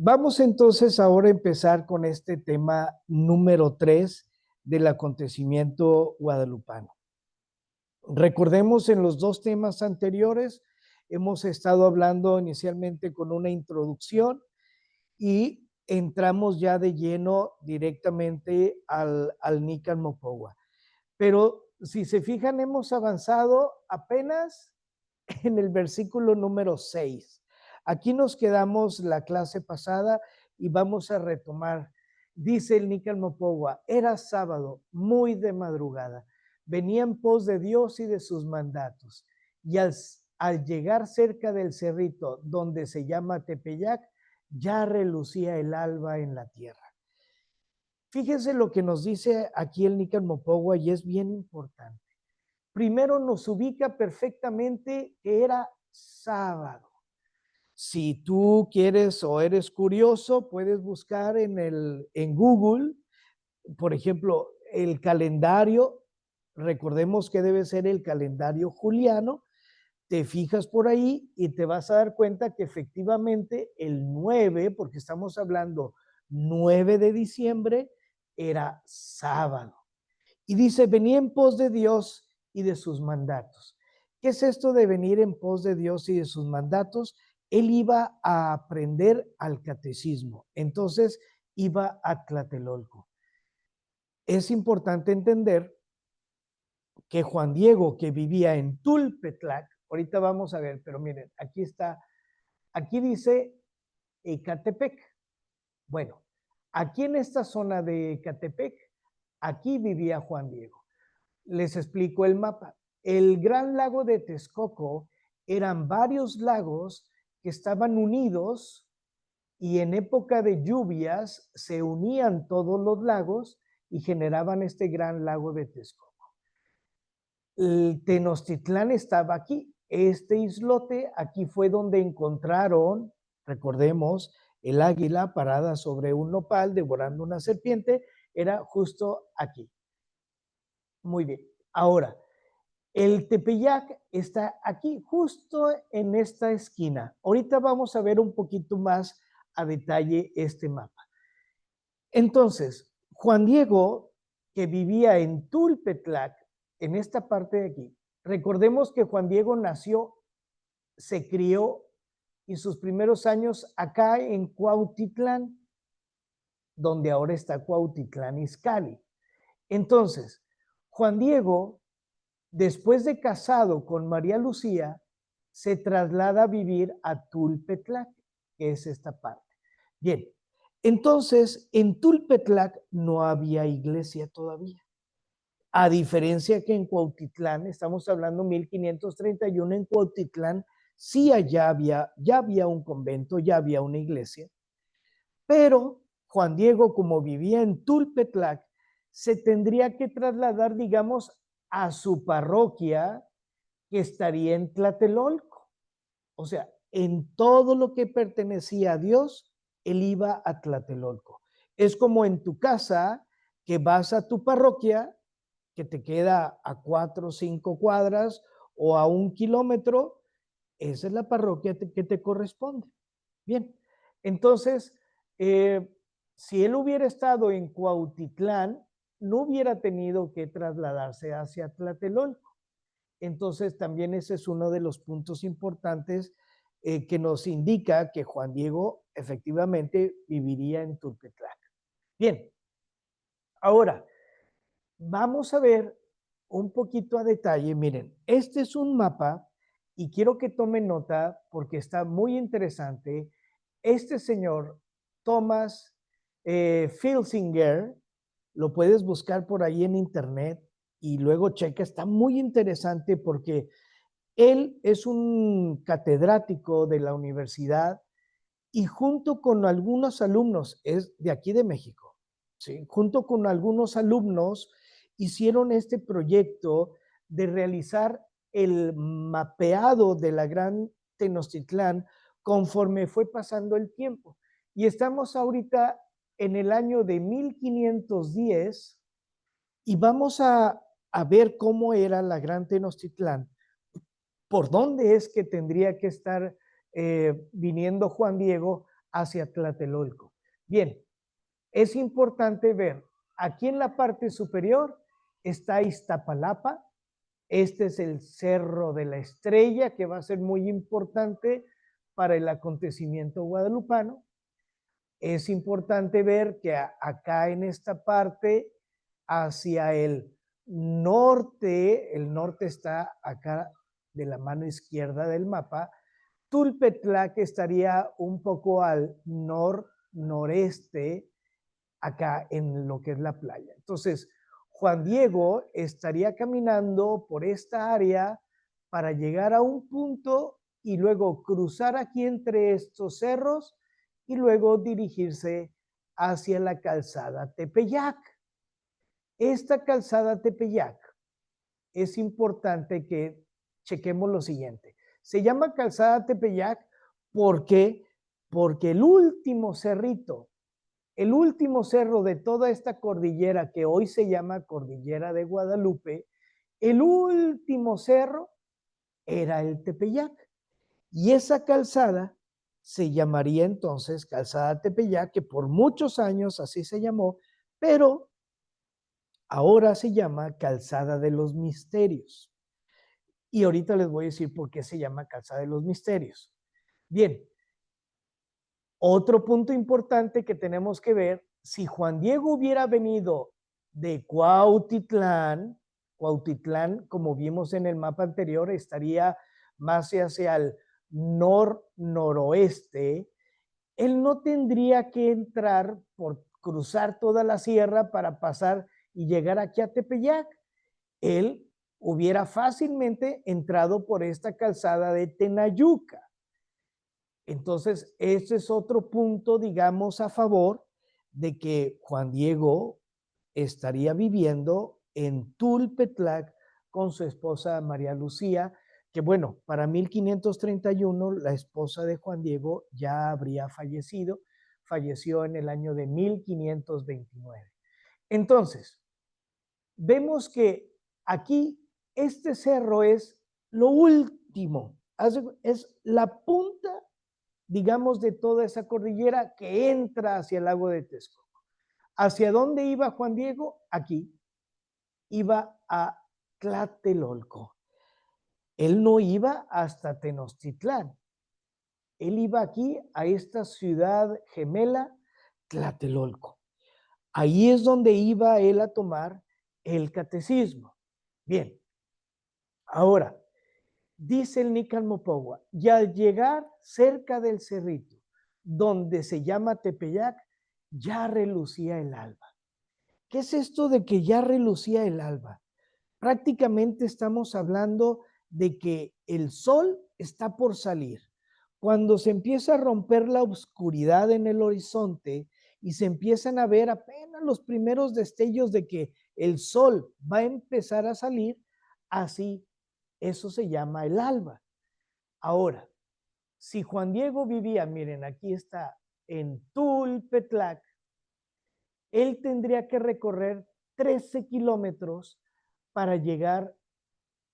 Vamos entonces ahora a empezar con este tema número 3 del acontecimiento guadalupano. Recordemos en los dos temas anteriores, hemos estado hablando inicialmente con una introducción y entramos ya de lleno directamente al Nican Mopowa. Pero si se fijan, hemos avanzado apenas en el versículo número 6. Aquí nos quedamos la clase pasada y vamos a retomar. Dice el Nican Mopowa, era sábado, muy de madrugada. Venía en pos de Dios y de sus mandatos. Y al llegar cerca del cerrito donde se llama Tepeyac, ya relucía el alba en la tierra. Fíjense lo que nos dice aquí el Nican Mopowa y es bien importante. Primero nos ubica perfectamente que era sábado. Si tú quieres o eres curioso, puedes buscar en Google, por ejemplo, el calendario. Recordemos que debe ser el calendario juliano. Te fijas por ahí y te vas a dar cuenta que efectivamente el 9, porque estamos hablando 9 de diciembre, era sábado. Y dice, venía en pos de Dios y de sus mandatos. ¿Qué es esto de venir en pos de Dios y de sus mandatos? Él iba a aprender al catecismo, entonces iba a Tlatelolco. Es importante entender que Juan Diego, que vivía en Tulpetlac, ahorita vamos a ver, pero miren, aquí está, aquí dice Ecatepec. Bueno, aquí en esta zona de Ecatepec, aquí vivía Juan Diego. Les explico el mapa. El gran lago de Texcoco eran varios lagos que estaban unidos y en época de lluvias se unían todos los lagos y generaban este gran lago de Texcoco. El Tenochtitlán estaba aquí. Este islote, aquí fue donde encontraron, recordemos, el águila parada sobre un nopal devorando una serpiente, era justo aquí. Muy bien. Ahora, el Tepeyac está aquí, justo en esta esquina. Ahorita vamos a ver un poquito más a detalle este mapa. Entonces, Juan Diego, que vivía en Tulpetlac, en esta parte de aquí, recordemos que Juan Diego nació, se crió y sus primeros años acá en Cuautitlán, donde ahora está Cuautitlán Izcalli. Entonces, Juan Diego, después de casado con María Lucía, se traslada a vivir a Tulpetlac, que es esta parte. Bien, entonces en Tulpetlac no había iglesia todavía. A diferencia que en Cuautitlán, estamos hablando 1531, en Cuautitlán sí ya había un convento, ya había una iglesia, pero Juan Diego, como vivía en Tulpetlac, se tendría que trasladar, digamos, a su parroquia que estaría en Tlatelolco. O sea, en todo lo que pertenecía a Dios, él iba a Tlatelolco. Es como en tu casa, que vas a tu parroquia, que te queda a 4 o 5 cuadras o a 1 kilómetro, esa es la parroquia que te corresponde. Bien, entonces, si él hubiera estado en Cuautitlán, no hubiera tenido que trasladarse hacia Tlatelolco. Entonces, también ese es uno de los puntos importantes que nos indica que Juan Diego efectivamente viviría en Tulpetlac. Bien, ahora vamos a ver un poquito a detalle. Miren, este es un mapa y quiero que tomen nota porque está muy interesante. Este señor, Thomas Filsinger, lo puedes buscar por ahí en internet y luego checa, está muy interesante porque él es un catedrático de la universidad y junto con algunos alumnos, es de aquí de México, ¿sí? Junto con algunos alumnos hicieron este proyecto de realizar el mapeado de la Gran Tenochtitlán conforme fue pasando el tiempo. Y estamos ahorita en el año de 1510 y vamos a ver cómo era la Gran Tenochtitlán, por dónde es que tendría que estar viniendo Juan Diego hacia Tlatelolco. Bien, es importante ver, aquí en la parte superior está Iztapalapa. Este es el Cerro de la Estrella, que va a ser muy importante para el acontecimiento guadalupano. Es importante ver que acá en esta parte, hacia el norte está acá de la mano izquierda del mapa, Tulpetlac estaría un poco al noreste, acá en lo que es la playa. Entonces, Juan Diego estaría caminando por esta área para llegar a un punto y luego cruzar aquí entre estos cerros y luego dirigirse hacia la calzada Tepeyac. Esta calzada Tepeyac es importante que chequemos lo siguiente. Se llama calzada Tepeyac porque el último cerrito, el último cerro de toda esta cordillera que hoy se llama Cordillera de Guadalupe, el último cerro era el Tepeyac. Y esa calzada se llamaría entonces Calzada Tepeyac, que por muchos años así se llamó, pero ahora se llama Calzada de los Misterios. Y ahorita les voy a decir por qué se llama Calzada de los Misterios. Bien, otro punto importante que tenemos que ver, si Juan Diego hubiera venido de Cuautitlán, Cuautitlán, como vimos en el mapa anterior, estaría más hacia el noroeste, él no tendría que entrar por cruzar toda la sierra para pasar y llegar aquí a Tepeyac. Él hubiera fácilmente entrado por esta calzada de Tenayuca. Entonces, ese es otro punto, digamos, a favor de que Juan Diego estaría viviendo en Tulpetlac con su esposa María Lucía, que bueno, para 1531 la esposa de Juan Diego ya habría fallecido, falleció en el año de 1529. Entonces, vemos que aquí este cerro es lo último, es la punta, digamos, de toda esa cordillera que entra hacia el lago de Texcoco. ¿Hacia dónde iba Juan Diego? Aquí. Iba a Tlatelolco. Él no iba hasta Tenochtitlán. Él iba aquí a esta ciudad gemela, Tlatelolco. Ahí es donde iba él a tomar el catecismo. Bien, ahora, dice el Nicalmopogua, y al llegar cerca del cerrito, donde se llama Tepeyac, ya relucía el alba. ¿Qué es esto de que ya relucía el alba? Prácticamente estamos hablando de que el sol está por salir. Cuando se empieza a romper la oscuridad en el horizonte y se empiezan a ver apenas los primeros destellos de que el sol va a empezar a salir, así eso se llama el alba. Ahora, si Juan Diego vivía, miren, aquí está, en Tulpetlac, él tendría que recorrer 13 kilómetros para llegar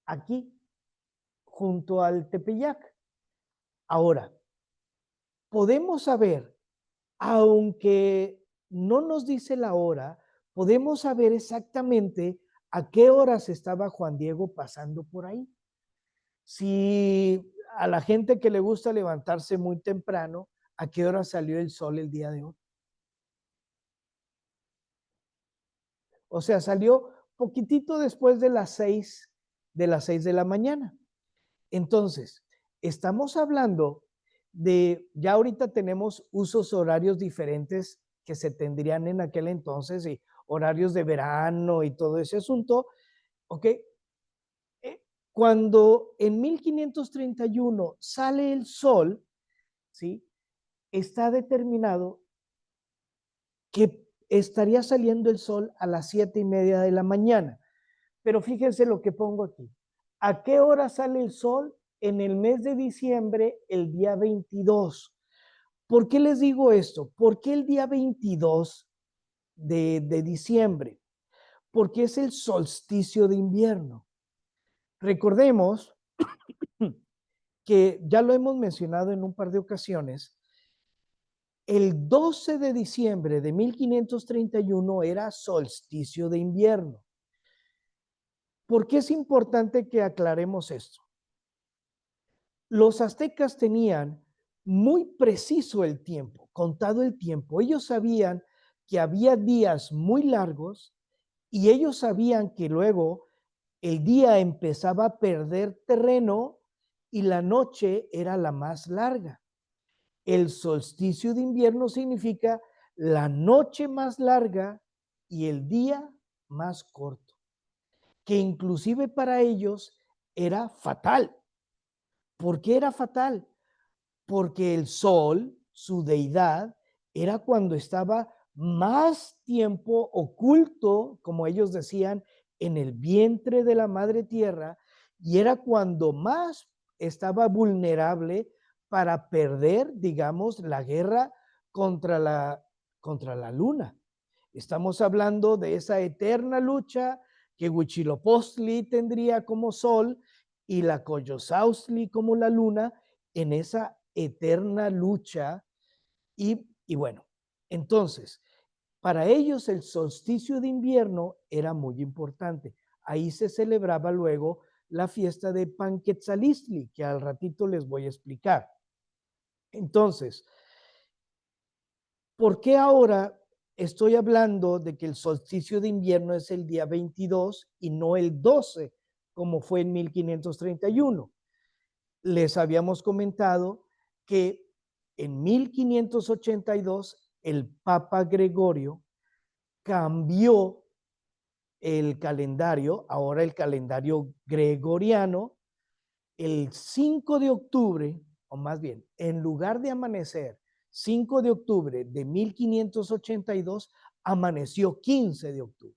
aquí, junto al Tepeyac. Ahora, podemos saber, aunque no nos dice la hora, podemos saber exactamente a qué horas estaba Juan Diego pasando por ahí. Si a la gente que le gusta levantarse muy temprano, ¿a qué hora salió el sol el día de hoy? O sea, salió poquitito después de las 6 de la mañana. Entonces, estamos hablando de, ya ahorita tenemos usos horarios diferentes que se tendrían en aquel entonces, y horarios de verano y todo ese asunto, ¿ok? Cuando en 1531 sale el sol, ¿sí? Está determinado que estaría saliendo el sol a las 7:30 de la mañana. Pero fíjense lo que pongo aquí. ¿A qué hora sale el sol? En el mes de diciembre, el día 22. ¿Por qué les digo esto? ¿Por qué el día 22 de diciembre? Porque es el solsticio de invierno. Recordemos que ya lo hemos mencionado en un par de ocasiones, El 12 de diciembre de 1531 era solsticio de invierno. ¿Por qué es importante que aclaremos esto? Los aztecas tenían muy preciso el tiempo, contado el tiempo. Ellos sabían que había días muy largos y ellos sabían que luego el día empezaba a perder terreno y la noche era la más larga. El solsticio de invierno significa la noche más larga y el día más corto, que inclusive para ellos era fatal. ¿Por qué era fatal? Porque el sol, su deidad, era cuando estaba más tiempo oculto, como ellos decían, en el vientre de la madre tierra, y era cuando más estaba vulnerable para perder, digamos, la guerra contra la luna. Estamos hablando de esa eterna lucha que Huitzilopochtli tendría como sol y la Coyosauhtli como la luna en esa eterna lucha. Y bueno, entonces, para ellos el solsticio de invierno era muy importante. Ahí se celebraba luego la fiesta de Panquetzalistli, que al ratito les voy a explicar. Entonces, ¿por qué ahora estoy hablando de que el solsticio de invierno es el día 22 y no el 12, como fue en 1531? Les habíamos comentado que en 1582 el Papa Gregorio cambió el calendario, ahora el calendario gregoriano, el 5 de octubre, o más bien, en lugar de amanecer 5 de octubre de 1582, amaneció 15 de octubre.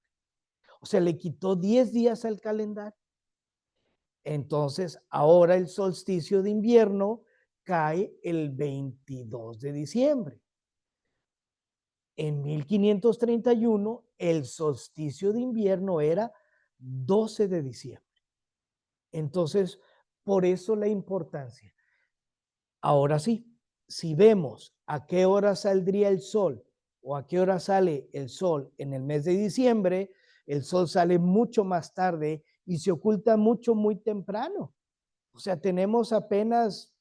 O sea, le quitó 10 días al calendario. Entonces, ahora el solsticio de invierno cae el 22 de diciembre. En 1531, el solsticio de invierno era 12 de diciembre. Entonces, por eso la importancia. Ahora sí, si vemos a qué hora saldría el sol o a qué hora sale el sol en el mes de diciembre, el sol sale mucho más tarde y se oculta mucho muy temprano. O sea, tenemos apenas,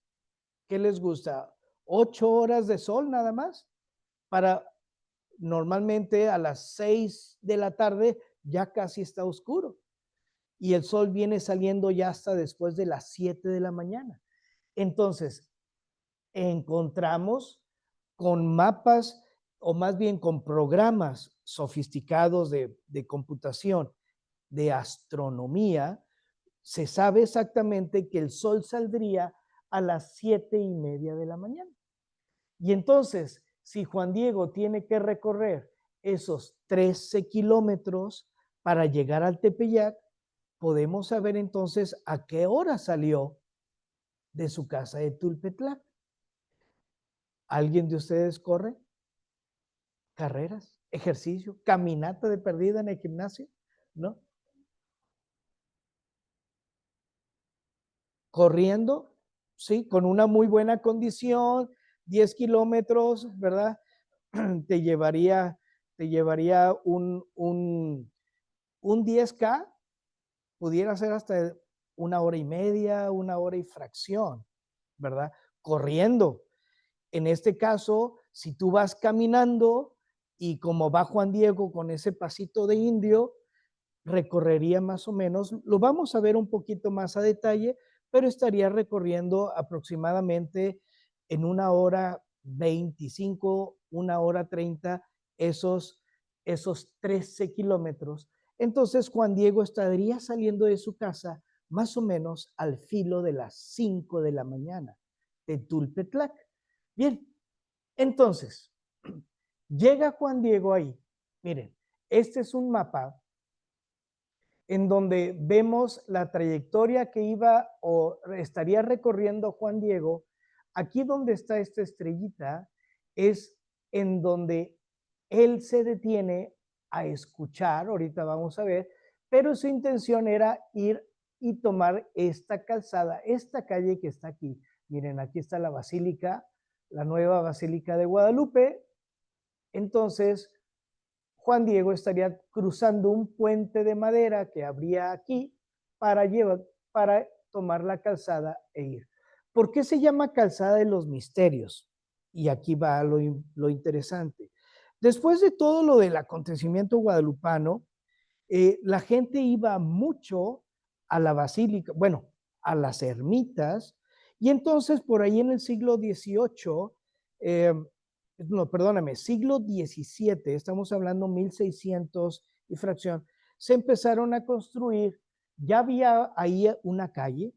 ¿qué les gusta? 8 horas de sol nada más. Para normalmente a las 6 de la tarde ya casi está oscuro. Y el sol viene saliendo ya hasta después de las 7 de la mañana. Entonces, encontramos con mapas o más bien con programas sofisticados de computación, de astronomía, se sabe exactamente que el sol saldría a las 7:30 de la mañana. Y entonces, si Juan Diego tiene que recorrer esos 13 kilómetros para llegar al Tepeyac, podemos saber entonces a qué hora salió de su casa de Tulpetlac. ¿Alguien de ustedes corre? ¿Carreras? ¿Ejercicio? ¿Caminata de perdida en el gimnasio? ¿No? Corriendo, sí, con una muy buena condición, 10 kilómetros, ¿verdad? Te llevaría, te llevaría un 10K, pudiera ser hasta 1 hora y media, 1 hora y fracción, ¿verdad? Corriendo. En este caso, si tú vas caminando y como va Juan Diego con ese pasito de indio, recorrería más o menos, lo vamos a ver un poquito más a detalle, pero estaría recorriendo aproximadamente en 1 hora 25, 1 hora 30, esos 13 kilómetros. Entonces Juan Diego estaría saliendo de su casa más o menos al filo de las 5 de la mañana de Tulpetlac. Bien, entonces, llega Juan Diego ahí. Miren, este es un mapa en donde vemos la trayectoria que iba o estaría recorriendo Juan Diego. Aquí donde está esta estrellita es en donde él se detiene a escuchar, ahorita vamos a ver, pero su intención era ir y tomar esta calzada, esta calle que está aquí. Miren, aquí está la basílica la nueva Basílica de Guadalupe, entonces Juan Diego estaría cruzando un puente de madera que habría aquí para tomar la calzada e ir. ¿Por qué se llama calzada de los misterios? Y aquí va lo interesante. Después de todo lo del acontecimiento guadalupano, la gente iba mucho a la basílica, bueno, a las ermitas, y entonces por ahí en el siglo XVIII, no, perdóname, siglo XVII, estamos hablando 1600 y fracción, se empezaron a construir, ya había ahí una calle,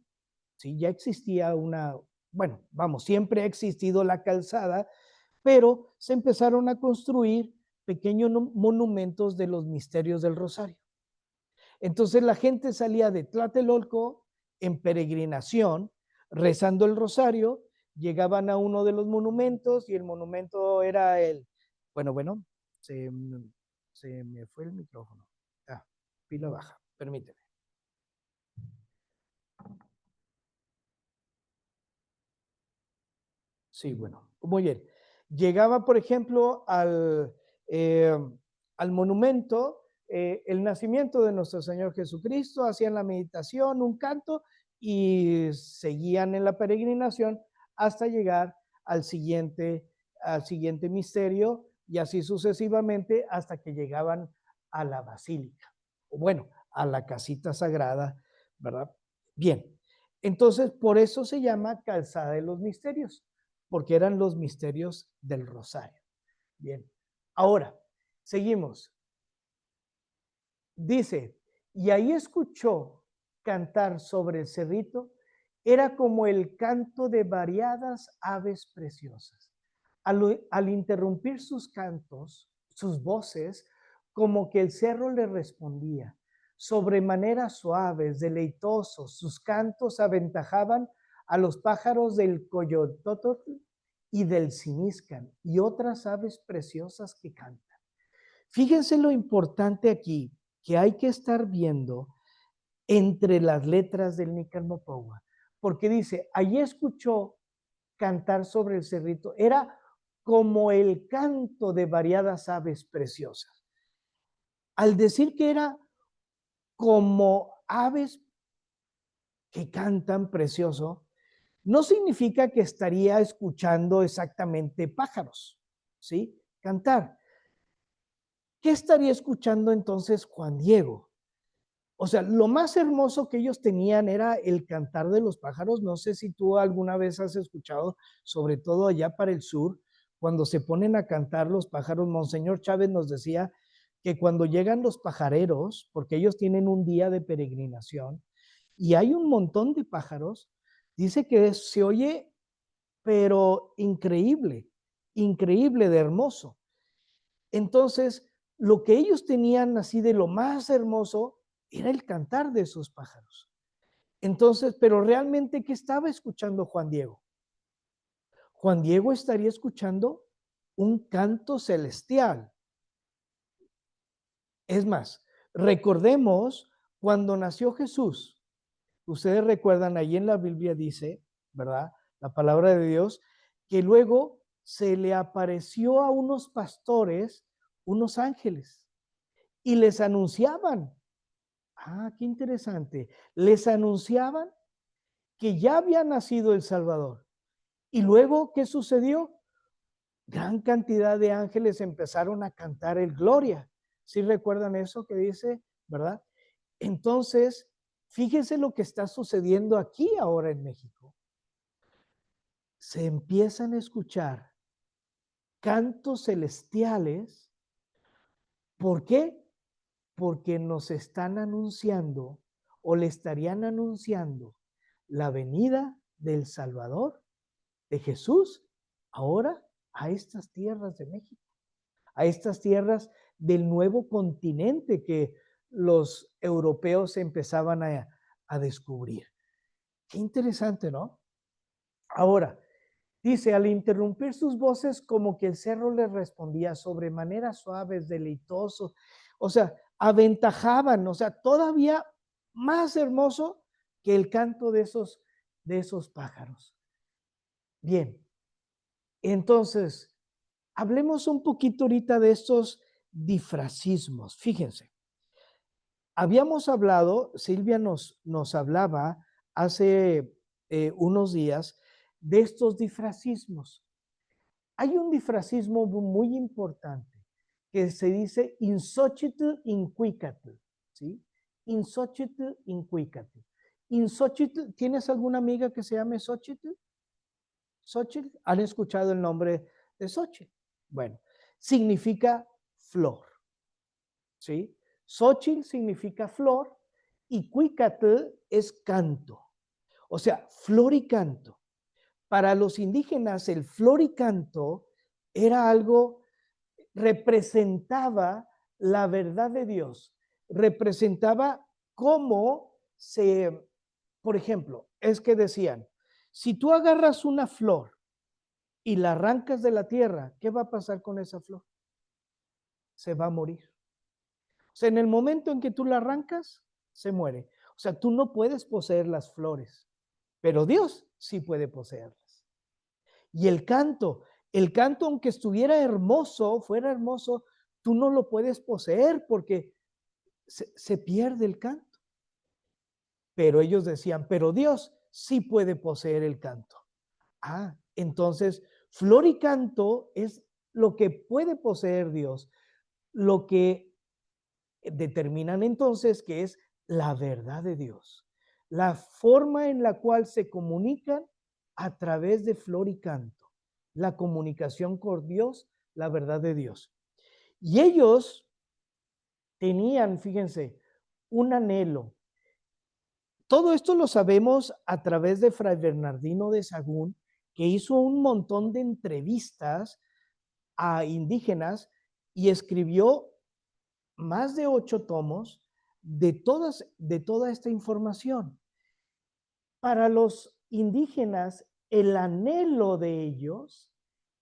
¿sí? Ya existía bueno, vamos, siempre ha existido la calzada, pero se empezaron a construir pequeños monumentos de los misterios del Rosario. Entonces la gente salía de Tlatelolco en peregrinación, rezando el rosario, llegaban a uno de los monumentos y el monumento era bueno, se, se me fue el micrófono. Pila baja, permíteme. Sí, bueno, muy bien. Llegaba, por ejemplo, al monumento, el nacimiento de nuestro Señor Jesucristo, hacían la meditación, un canto y seguían en la peregrinación hasta llegar al siguiente misterio y así sucesivamente hasta que llegaban a la basílica, o bueno, a la casita sagrada, ¿verdad? Bien, entonces por eso se llama calzada de los misterios, porque eran los misterios del rosario. Bien, ahora, seguimos. Dice, y ahí escuchó cantar sobre el cerrito, era como el canto de variadas aves preciosas. Al interrumpir sus cantos, sus voces, como que el cerro le respondía. Sobremanera suaves, deleitosos, sus cantos aventajaban a los pájaros del coyotototl y del siniscan y otras aves preciosas que cantan. Fíjense lo importante aquí que hay que estar viendo entre las letras del Nicarmopowa, porque dice, allí escuchó cantar sobre el cerrito, era como el canto de variadas aves preciosas. Al decir que era como aves que cantan precioso, no significa que estaría escuchando exactamente pájaros, ¿sí? Cantar. ¿Qué estaría escuchando entonces Juan Diego? O sea, lo más hermoso que ellos tenían era el cantar de los pájaros. No sé si tú alguna vez has escuchado, sobre todo allá para el sur, cuando se ponen a cantar los pájaros. Monseñor Chávez nos decía que cuando llegan los pajareros, porque ellos tienen un día de peregrinación, y hay un montón de pájaros, dice que se oye, pero increíble, increíble de hermoso. Entonces, lo que ellos tenían así de lo más hermoso era el cantar de esos pájaros. Entonces, pero realmente, ¿qué estaba escuchando Juan Diego? Juan Diego estaría escuchando un canto celestial. Es más, recordemos cuando nació Jesús. Ustedes recuerdan, ahí en la Biblia dice, ¿verdad? La palabra de Dios, que luego se le apareció a unos pastores, unos ángeles, y les anunciaban. Qué interesante. Les anunciaban que ya había nacido el Salvador. Y luego, ¿qué sucedió? Gran cantidad de ángeles empezaron a cantar el gloria. ¿Sí recuerdan eso que dice, verdad? Entonces, fíjense lo que está sucediendo aquí ahora en México. Se empiezan a escuchar cantos celestiales. ¿Por qué? Porque nos están anunciando o le estarían anunciando la venida del Salvador, de Jesús, ahora a estas tierras de México, a estas tierras del nuevo continente que los europeos empezaban a descubrir. Qué interesante, ¿no? Ahora, dice, al interrumpir sus voces, como que el cerro les respondía sobremanera suaves, deleitosos, o sea, aventajaban, o sea, todavía más hermoso que el canto de esos pájaros. Bien, Entonces, hablemos un poquito ahorita de estos difracismos. Fíjense, habíamos hablado, Silvia nos hablaba hace unos días de estos difracismos. Hay un difracismo muy importante que se dice in Xochitl incuicatl, ¿sí? In Xochitl incuicatl. In Xochitl, ¿tienes alguna amiga que se llame Xochitl? Xochitl, ¿han escuchado el nombre de Xochitl? Bueno, significa flor, ¿sí? Xochitl significa flor y cuicatl es canto, o sea, flor y canto. Para los indígenas el flor y canto era algo, representaba la verdad de Dios, representaba cómo se, por ejemplo, es que decían, si tú agarras una flor y la arrancas de la tierra, ¿qué va a pasar con esa flor? Se va a morir. O sea, en el momento en que tú la arrancas, se muere. O sea, tú no puedes poseer las flores, pero Dios sí puede poseerlas. Y el canto aunque estuviera hermoso, fuera hermoso, tú no lo puedes poseer porque se pierde el canto. Pero ellos decían, pero Dios sí puede poseer el canto. Ah, entonces, flor y canto es lo que puede poseer Dios, lo que determinan entonces que es la verdad de Dios, la forma en la cual se comunican a través de flor y canto, la comunicación con Dios, la verdad de Dios. Y ellos tenían, fíjense, un anhelo. Todo esto lo sabemos a través de Fray Bernardino de Sahagún, que hizo un montón de entrevistas a indígenas y escribió más de 8 tomos de toda esta información. Para los indígenas, el anhelo de ellos,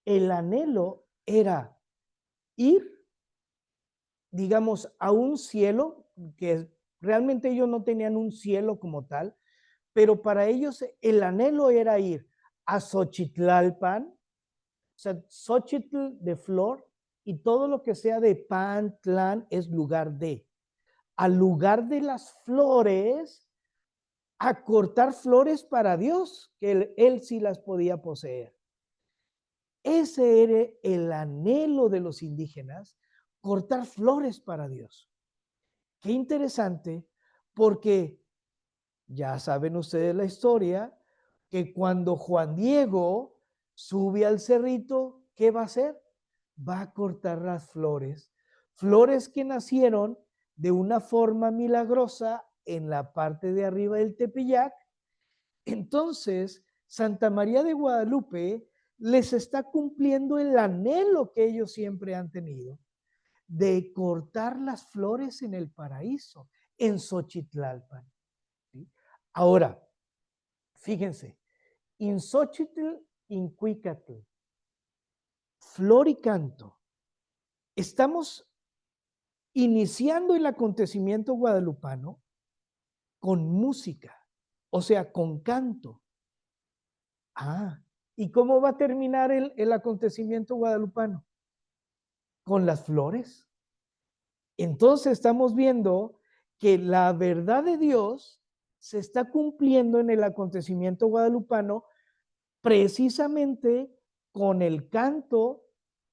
el anhelo era ir, digamos, a un cielo, que realmente ellos no tenían un cielo como tal, pero para ellos el anhelo era ir a Xochitlalpan, o sea, Xochitl de flor, y todo lo que sea de pan, tlán, es lugar de. Al lugar de las flores, a cortar flores para Dios, que él sí las podía poseer. Ese era el anhelo de los indígenas, cortar flores para Dios. Qué interesante, porque ya saben ustedes la historia, que cuando Juan Diego sube al cerrito, ¿qué va a hacer? Va a cortar las flores, flores que nacieron de una forma milagrosa en la parte de arriba del Tepeyac. Entonces, Santa María de Guadalupe les está cumpliendo el anhelo que ellos siempre han tenido de cortar las flores en el paraíso, en Xochitlalpan. ¿Sí? Ahora, fíjense, in Xochitl, in Cuicatl, flor y canto. Estamos iniciando el acontecimiento guadalupano con música, o sea, con canto. Ah, ¿y cómo va a terminar el acontecimiento guadalupano? Con las flores. Entonces estamos viendo que la verdad de Dios se está cumpliendo en el acontecimiento guadalupano precisamente con el canto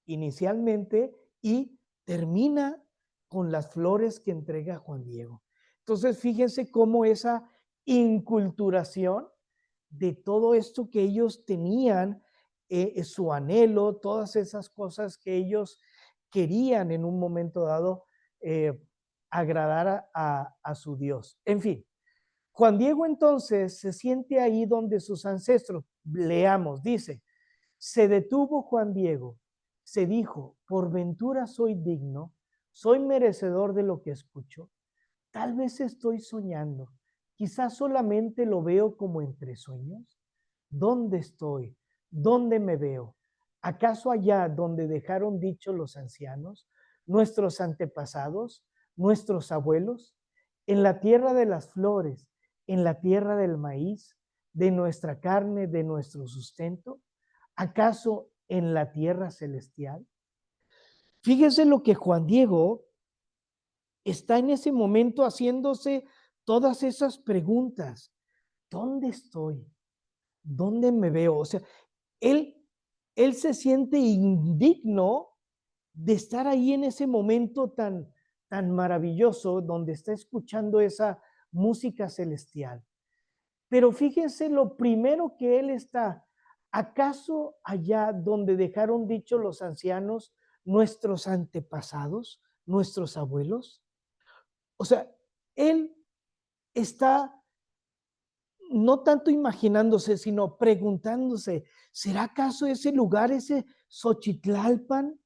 inicialmente y termina con las flores que entrega Juan Diego. Entonces, fíjense cómo esa inculturación de todo esto que ellos tenían, su anhelo, todas esas cosas que ellos querían en un momento dado agradar a su Dios. En fin, Juan Diego entonces se siente ahí donde sus ancestros, leamos, dice, se detuvo Juan Diego, se dijo, por ventura soy digno, soy merecedor de lo que escucho, tal vez estoy soñando, quizás solamente lo veo como entre sueños. ¿Dónde estoy? ¿Dónde me veo? ¿Acaso allá donde dejaron dicho los ancianos, nuestros antepasados, nuestros abuelos? En la tierra de las flores, en la tierra del maíz, de nuestra carne, de nuestro sustento. ¿Acaso en la tierra celestial? Fíjese lo que Juan Diego está en ese momento haciéndose todas esas preguntas. ¿Dónde estoy? ¿Dónde me veo? O sea, él, él se siente indigno de estar ahí en ese momento tan maravilloso donde está escuchando esa música celestial. Pero fíjense lo primero que él está, ¿acaso allá donde dejaron dicho los ancianos, nuestros antepasados, nuestros abuelos? O sea, él está no tanto imaginándose, sino preguntándose, ¿será acaso ese lugar, ese Xochitlalpan,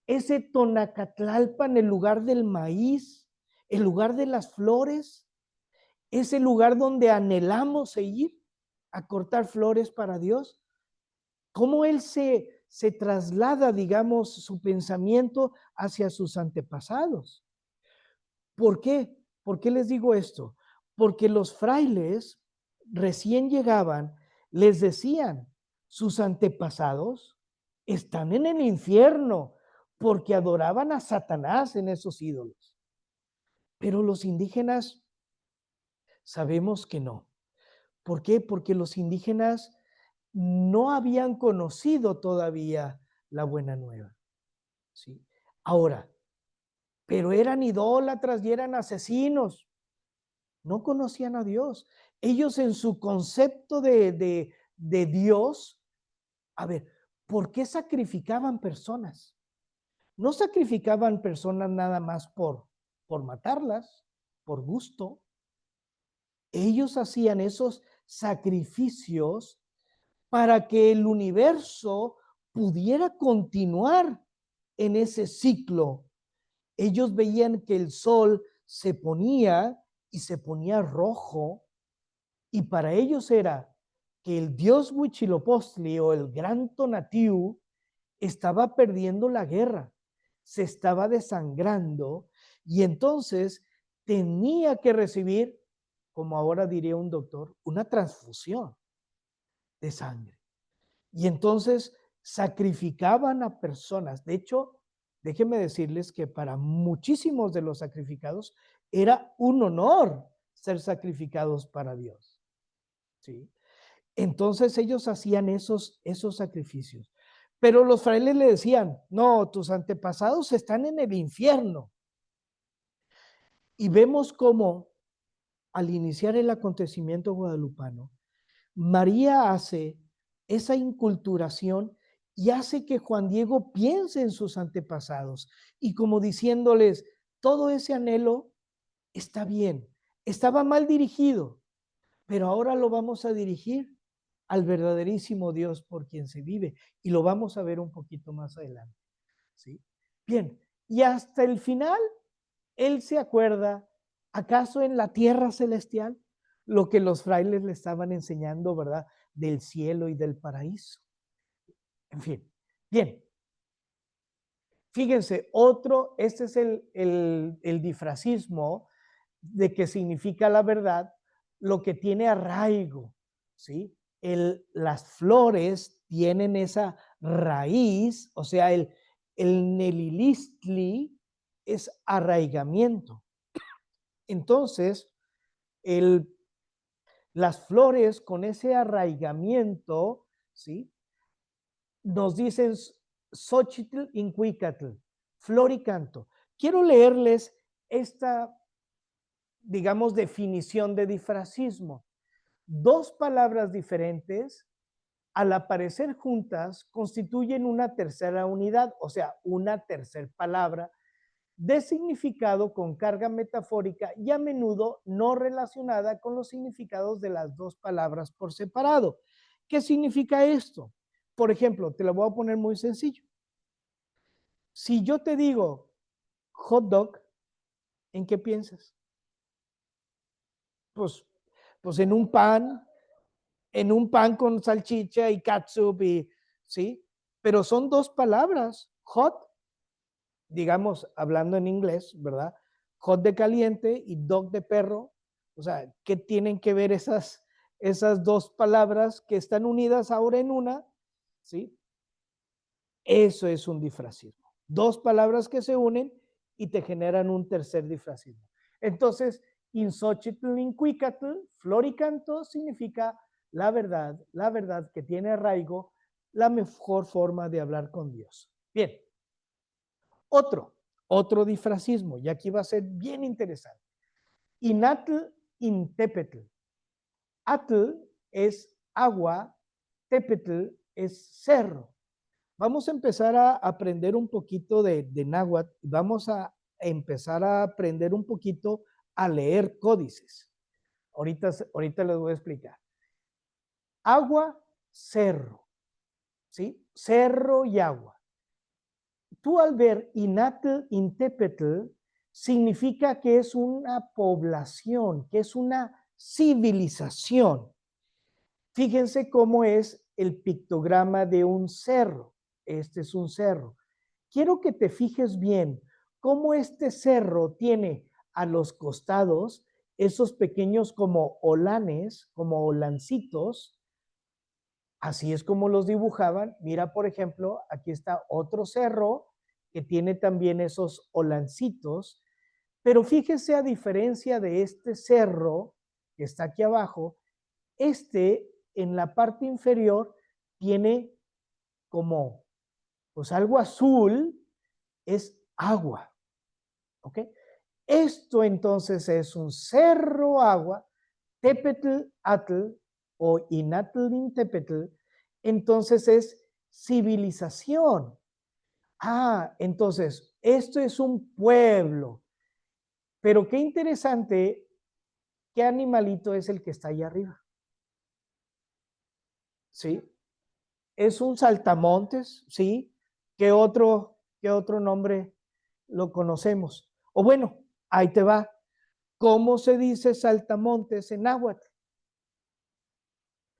ese Tonacatlalpan, el lugar del maíz, el lugar de las flores, ese lugar donde anhelamos ir a cortar flores para Dios? ¿Cómo él se traslada, digamos, su pensamiento hacia sus antepasados? ¿Por qué? ¿Por qué les digo esto? Porque los frailes recién llegaban, les decían, sus antepasados están en el infierno porque adoraban a Satanás en esos ídolos. Pero los indígenas sabemos que no. ¿Por qué? Porque los indígenas no habían conocido todavía la buena nueva. ¿Sí? Ahora, pero eran idólatras y eran asesinos. No conocían a Dios. Ellos en su concepto de Dios, a ver, ¿por qué sacrificaban personas? No sacrificaban personas nada más por matarlas, por gusto. Ellos hacían esos sacrificios para que el universo pudiera continuar en ese ciclo. Ellos veían que el sol se ponía y se ponía rojo, y para ellos era que el dios Huitzilopochtli o el gran Tonatiuh estaba perdiendo la guerra, se estaba desangrando, y entonces tenía que recibir, como ahora diría un doctor, una transfusión de sangre. Y entonces sacrificaban a personas. De hecho, déjenme decirles que para muchísimos de los sacrificados era un honor ser sacrificados para Dios. ¿Sí? Entonces ellos hacían esos sacrificios. Pero los frailes le decían, no, tus antepasados están en el infierno. Y vemos cómo al iniciar el acontecimiento guadalupano, María hace esa inculturación y hace que Juan Diego piense en sus antepasados y como diciéndoles, todo ese anhelo está bien, estaba mal dirigido, pero ahora lo vamos a dirigir al verdaderísimo Dios por quien se vive y lo vamos a ver un poquito más adelante. ¿Sí? Bien, y hasta el final, él se acuerda, ¿acaso en la tierra celestial? Lo que los frailes le estaban enseñando, ¿verdad? Del cielo y del paraíso. En fin, bien. Fíjense, este es el difracismo de que significa la verdad, lo que tiene arraigo, ¿sí? Las flores tienen esa raíz, o sea, el nelilistli es arraigamiento. Entonces, las flores con ese arraigamiento, ¿sí? Nos dicen Xochitl Incuicatl, flor y canto. Quiero leerles esta, digamos, definición de difracismo. Dos palabras diferentes, al aparecer juntas, constituyen una tercera unidad, o sea, una tercera palabra de significado con carga metafórica y a menudo no relacionada con los significados de las dos palabras por separado. ¿Qué significa esto? Por ejemplo, te lo voy a poner muy sencillo. Si yo te digo hot dog, ¿en qué piensas? Pues, pues en un pan con salchicha y catsup, y, ¿sí? Pero son dos palabras, hot, digamos, hablando en inglés, ¿verdad? Hot de caliente y dog de perro. O sea, ¿qué tienen que ver esas dos palabras que están unidas ahora en una? ¿Sí? Eso es un difracismo. Dos palabras que se unen y te generan un tercer difracismo. Entonces, Inxochitl Incuicatl, floricanto, significa la verdad que tiene arraigo, la mejor forma de hablar con Dios. Bien, otro difracismo, y aquí va a ser bien interesante. Inatl Intepetl. Atl es agua, Tepetl es cerro. Vamos a empezar a aprender un poquito de náhuatl, vamos a empezar a aprender un poquito a leer códices. Ahorita les voy a explicar. Agua, cerro, ¿sí? Cerro y agua. Tú al ver Inatl Intepetl, significa que es una población, que es una civilización. Fíjense cómo es el pictograma de un cerro. Este es un cerro. Quiero que te fijes bien cómo este cerro tiene a los costados esos pequeños como olanes, como olancitos. Así es como los dibujaban. Mira, por ejemplo, aquí está otro cerro que tiene también esos olancitos. Pero fíjese, a diferencia de este cerro que está aquí abajo, este en la parte inferior tiene como pues algo azul, es agua. ¿Ok? Esto entonces es un cerro agua, Tepetl Atl o Inatl Intepetl, entonces es civilización. Ah, entonces, esto es un pueblo. Pero qué interesante, ¿qué animalito es el que está ahí arriba? ¿Sí? Es un saltamontes, ¿sí? Qué otro nombre lo conocemos? O bueno, ahí te va. ¿Cómo se dice saltamontes en náhuatl?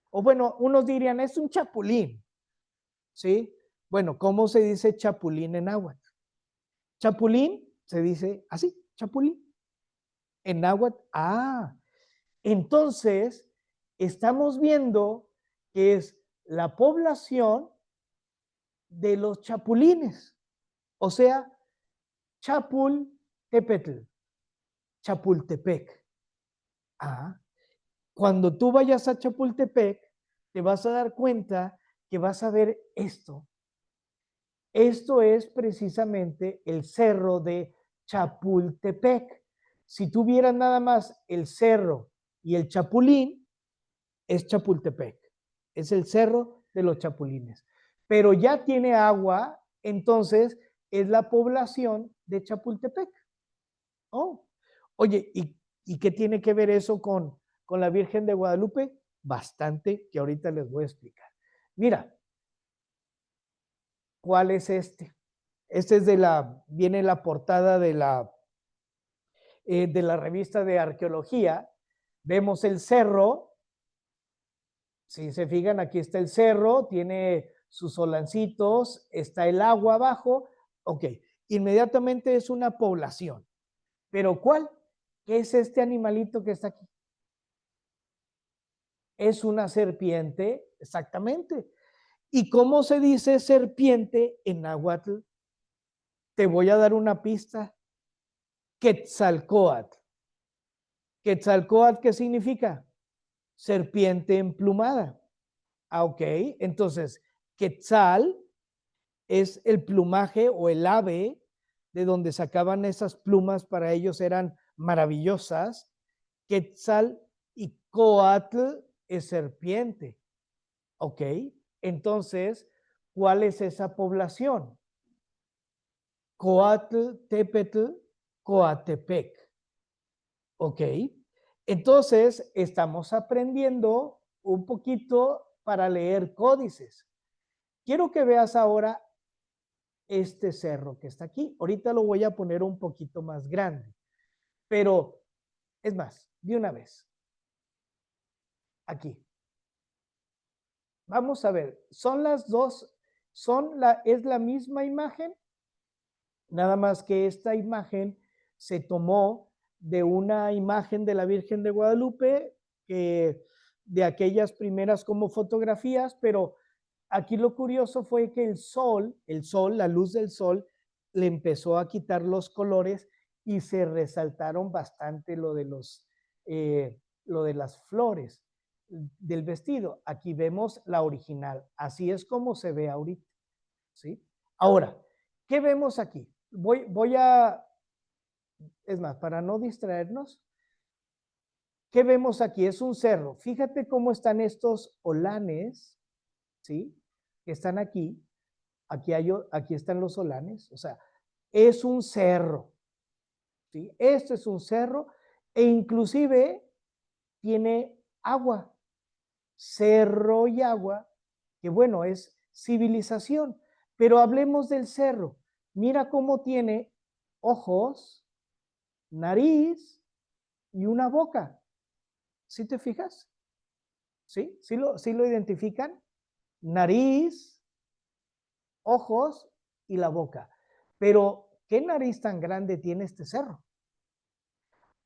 O bueno, unos dirían, es un chapulín, ¿sí? Bueno, ¿cómo se dice chapulín en náhuatl? Chapulín se dice así, chapulín. En náhuatl, entonces estamos viendo que es la población de los chapulines, o sea, Chapultepetl, Chapultepec. Cuando tú vayas a Chapultepec, te vas a dar cuenta que vas a ver esto. Esto es precisamente el cerro de Chapultepec. Si tuvieras nada más el cerro y el chapulín, es Chapultepec. Es el cerro de los chapulines. Pero ya tiene agua, entonces es la población de Chapultepec. Oh, oye, ¿y qué tiene que ver eso con la Virgen de Guadalupe? Bastante, que ahorita les voy a explicar. Mira, ¿cuál es este? Este es viene la portada de la revista de arqueología. Vemos el cerro. Si se fijan, aquí está el cerro, tiene sus solancitos, está el agua abajo. Ok, inmediatamente es una población. ¿Pero cuál? ¿Qué es este animalito que está aquí? Es una serpiente, exactamente. ¿Y cómo se dice serpiente en náhuatl? Te voy a dar una pista. Quetzalcóatl. Quetzalcóatl, ¿qué significa? Serpiente emplumada. Ok, entonces, Quetzal es el plumaje o el ave de donde sacaban esas plumas, para ellos eran maravillosas. Quetzal y Coatl es serpiente. Ok, entonces, ¿cuál es esa población? Coatl, Tepetl, Coatepec. Ok, entonces estamos aprendiendo un poquito para leer códices. Quiero que veas ahora este cerro que está aquí. Ahorita lo voy a poner un poquito más grande, pero es más, de una vez. Aquí. Vamos a ver, son las dos, es la misma imagen, nada más que esta imagen se tomó de una imagen de la Virgen de Guadalupe, de aquellas primeras como fotografías, pero aquí lo curioso fue que el sol, la luz del sol, le empezó a quitar los colores y se resaltaron bastante lo de las flores del vestido. Aquí vemos la original. Así es como se ve ahorita, ¿sí? Ahora, ¿qué vemos aquí? Es más, para no distraernos, ¿qué vemos aquí? Es un cerro. Fíjate cómo están estos olanes, ¿sí? Que están aquí. Aquí están los solanes. O sea, es un cerro, ¿sí? Esto es un cerro e inclusive tiene agua. Cerro y agua, que bueno, es civilización. Pero hablemos del cerro. Mira cómo tiene ojos, nariz y una boca. ¿Sí te fijas? ¿Sí? ¿Sí lo identifican? Nariz, ojos y la boca. Pero, ¿qué nariz tan grande tiene este cerro?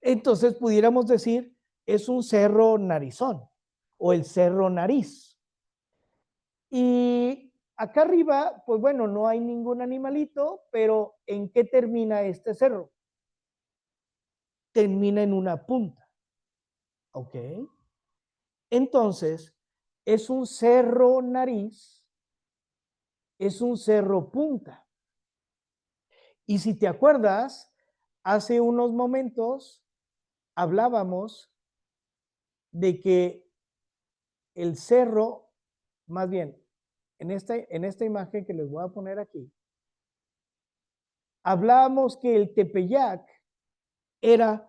Entonces, pudiéramos decir, es un cerro narizón o el cerro nariz. Y acá arriba, pues bueno, no hay ningún animalito, pero ¿en qué termina este cerro? Termina en una punta. ¿Ok? Entonces, es un cerro nariz, es un cerro punta. Y si te acuerdas, hace unos momentos hablábamos de que el cerro, más bien, en esta imagen que les voy a poner aquí, hablábamos que el Tepeyac era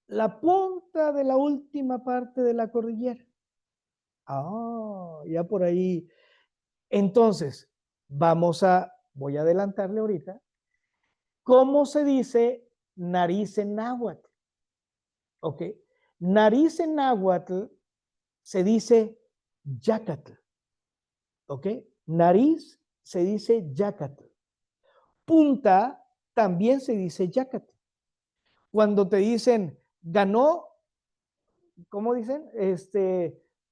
la punta de la última parte de la cordillera. Ah, ya por ahí. Entonces, voy a adelantarle ahorita, ¿cómo se dice nariz en náhuatl? ¿Ok? Nariz en náhuatl se dice yacatl. ¿Ok? Nariz se dice yacatl. Punta también se dice yacatl. Cuando te dicen ganó, ¿cómo dicen?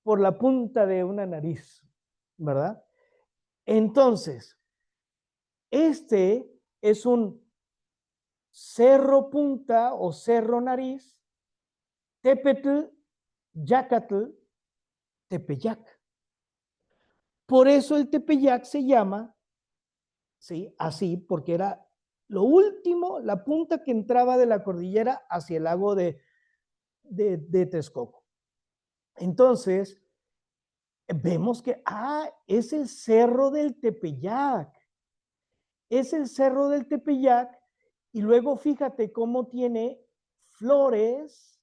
Por la punta de una nariz, ¿verdad? Entonces, este es un cerro punta o cerro nariz, Tepetl, Yacatl, Tepeyac. Por eso el Tepeyac se llama, ¿sí? Así, porque era lo último, la punta que entraba de la cordillera hacia el lago de Texcoco. Entonces, vemos que, es el cerro del Tepeyac. Es el cerro del Tepeyac y luego fíjate cómo tiene flores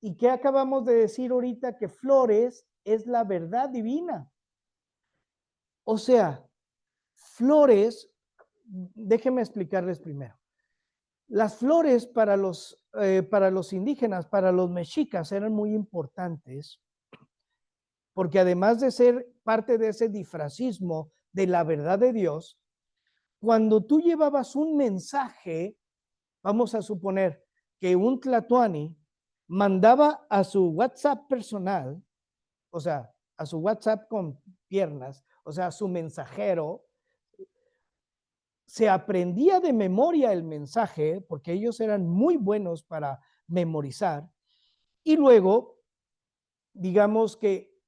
y que acabamos de decir ahorita que flores es la verdad divina. O sea, flores, déjenme explicarles primero. Las flores para los indígenas, para los mexicas, eran muy importantes porque además de ser parte de ese disfracismo de la verdad de Dios, cuando tú llevabas un mensaje, vamos a suponer que un tlatoani mandaba a su WhatsApp personal, o sea, a su WhatsApp con piernas, o sea, a su mensajero, se aprendía de memoria el mensaje, porque ellos eran muy buenos para memorizar, y luego, digamos que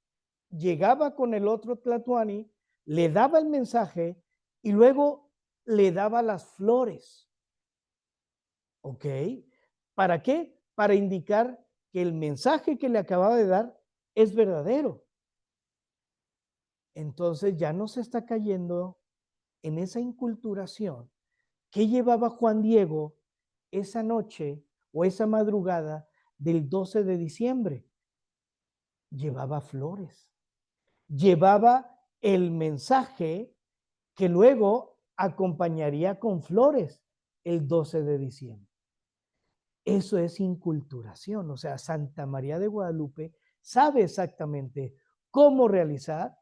llegaba con el otro tlatoani, le daba el mensaje y luego le daba las flores. ¿Ok? ¿Para qué? Para indicar que el mensaje que le acababa de dar es verdadero. Entonces ya no se está cayendo en esa inculturación que llevaba Juan Diego esa noche o esa madrugada del 12 de diciembre. Llevaba flores, llevaba el mensaje que luego acompañaría con flores el 12 de diciembre. Eso es inculturación, o sea, Santa María de Guadalupe sabe exactamente cómo realizar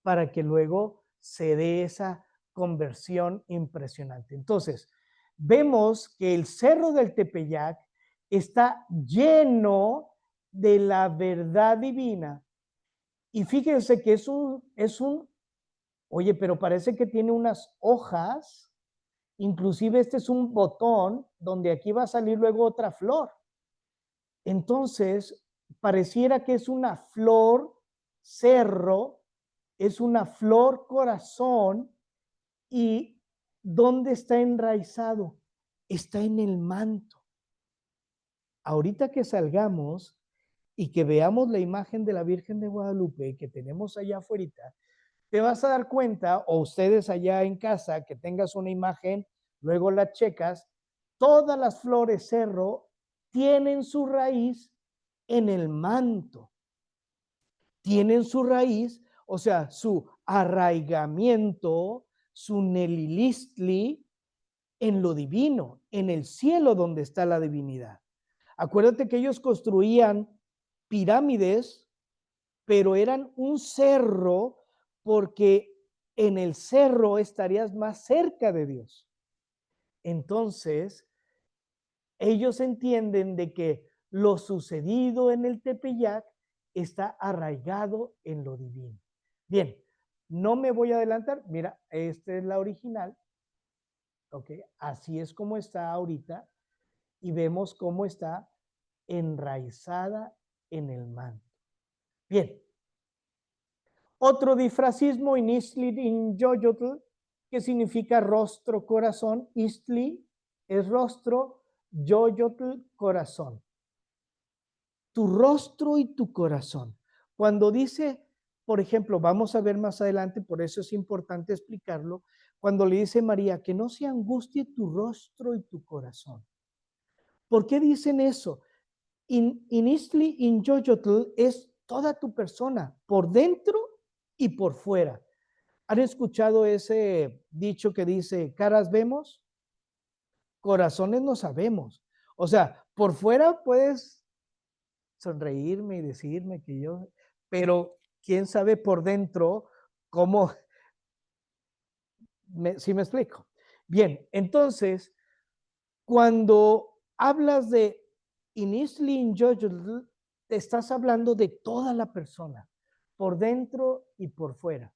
para que luego se dé esa conversión impresionante. Entonces, vemos que el Cerro del Tepeyac está lleno de la verdad divina y fíjense que es un Oye, pero parece que tiene unas hojas, inclusive este es un botón donde aquí va a salir luego otra flor. Entonces, pareciera que es una flor cerro, es una flor corazón. ¿Y dónde está enraizado? Está en el manto. Ahorita que salgamos y que veamos la imagen de la Virgen de Guadalupe que tenemos allá afuera, te vas a dar cuenta, o ustedes allá en casa, que tengas una imagen, luego la checas, todas las flores cerro tienen su raíz en el manto, tienen su raíz, o sea, su arraigamiento, su nelilistli, en lo divino, en el cielo donde está la divinidad. Acuérdate que ellos construían pirámides, pero eran un cerro porque en el cerro estarías más cerca de Dios. Entonces, ellos entienden de que lo sucedido en el Tepeyac está arraigado en lo divino. Bien, no me voy a adelantar. Mira, esta es la original. Ok, así es como está ahorita y vemos cómo está enraizada en el manto. Bien, otro disfrazismo en Istli in Yoyotl, que significa rostro, corazón. Istli es rostro, Yoyotl, corazón. Tu rostro y tu corazón. Cuando dice, por ejemplo, vamos a ver más adelante, por eso es importante explicarlo, cuando le dice María, que no se angustie tu rostro y tu corazón. ¿Por qué dicen eso? Inistli in Yoyotl es toda tu persona, por dentro y por fuera. ¿Han escuchado ese dicho que dice, caras vemos, corazones no sabemos? O sea, por fuera puedes sonreírme y decirme que yo, pero quién sabe por dentro cómo, si me explico. Bien, entonces, cuando hablas de Inistli in Yoyotl, te estás hablando de toda la persona, por dentro y por fuera.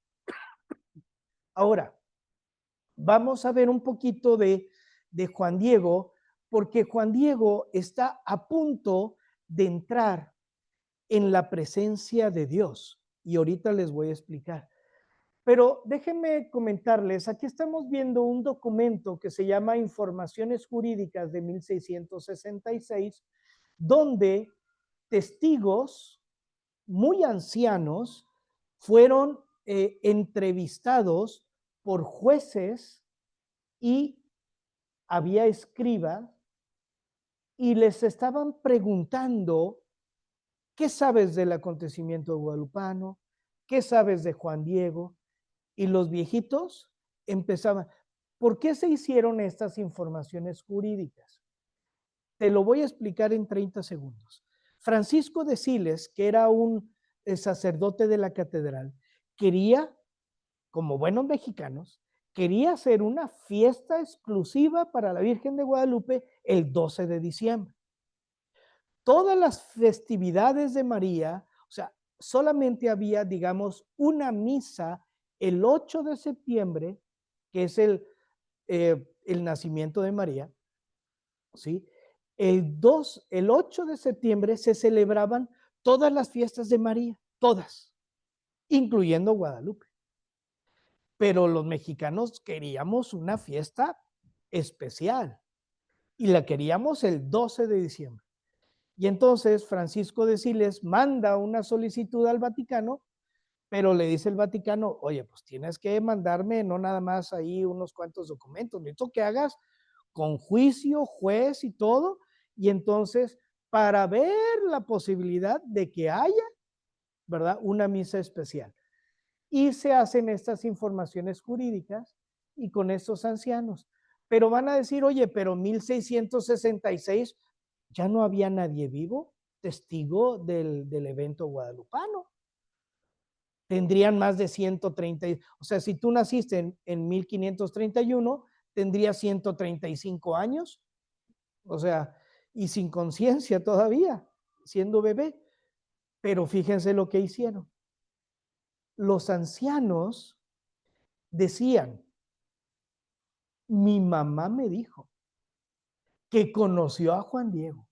Ahora, vamos a ver un poquito de Juan Diego, porque Juan Diego está a punto de entrar en la presencia de Dios. Y ahorita les voy a explicar. Pero déjenme comentarles, aquí estamos viendo un documento que se llama Informaciones Jurídicas de 1666, donde testigos muy ancianos fueron entrevistados por jueces y había escribas y les estaban preguntando, ¿qué sabes del acontecimiento guadalupano? ¿Qué sabes de Juan Diego? Y los viejitos empezaban, ¿por qué se hicieron estas informaciones jurídicas? Te lo voy a explicar en 30 segundos. Francisco de Siles, que era un sacerdote de la catedral, quería, como buenos mexicanos, quería hacer una fiesta exclusiva para la Virgen de Guadalupe el 12 de diciembre. Todas las festividades de María, o sea, solamente había, digamos, una misa el 8 de septiembre, que es el nacimiento de María, ¿sí? El 8 de septiembre se celebraban todas las fiestas de María, todas, incluyendo Guadalupe. Pero los mexicanos queríamos una fiesta especial y la queríamos el 12 de diciembre. Y entonces Francisco de Siles manda una solicitud al Vaticano, pero le dice el Vaticano, oye, pues tienes que mandarme no nada más ahí unos cuantos documentos, necesito que hagas con juicio, juez y todo, y entonces para ver la posibilidad de que haya, ¿verdad?, una misa especial. Y se hacen estas informaciones jurídicas y con estos ancianos. Pero van a decir, oye, pero 1666 ya no había nadie vivo, testigo del evento guadalupano. Tendrían más de 130, o sea, si tú naciste en 1531, tendrías 135 años, o sea, y sin conciencia todavía, siendo bebé. Pero fíjense lo que hicieron. Los ancianos decían, mi mamá me dijo que conoció a Juan Diego.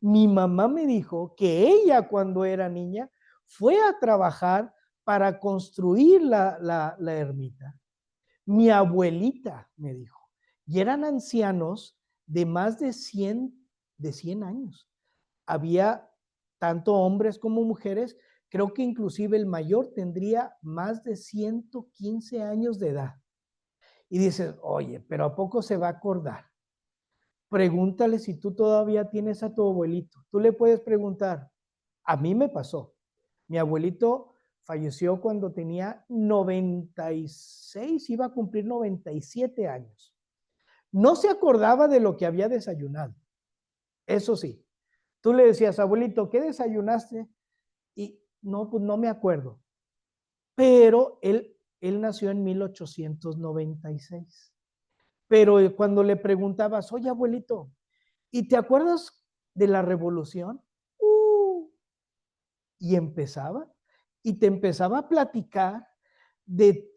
Mi mamá me dijo que ella cuando era niña fue a trabajar para construir la ermita. Mi abuelita me dijo, y eran ancianos de más de 100 años. Había tanto hombres como mujeres, creo que inclusive el mayor tendría más de 115 años de edad. Y dices, oye, pero ¿a poco se va a acordar? Pregúntale si tú todavía tienes a tu abuelito. Tú le puedes preguntar, a mí me pasó. Mi abuelito falleció cuando tenía 96, iba a cumplir 97 años. No se acordaba de lo que había desayunado. Eso sí, tú le decías, abuelito, ¿qué desayunaste? Y no, pues no me acuerdo. Pero él nació en 1896. Pero cuando le preguntabas, oye, abuelito, ¿y te acuerdas de la revolución? Y empezaba, y te empezaba a platicar de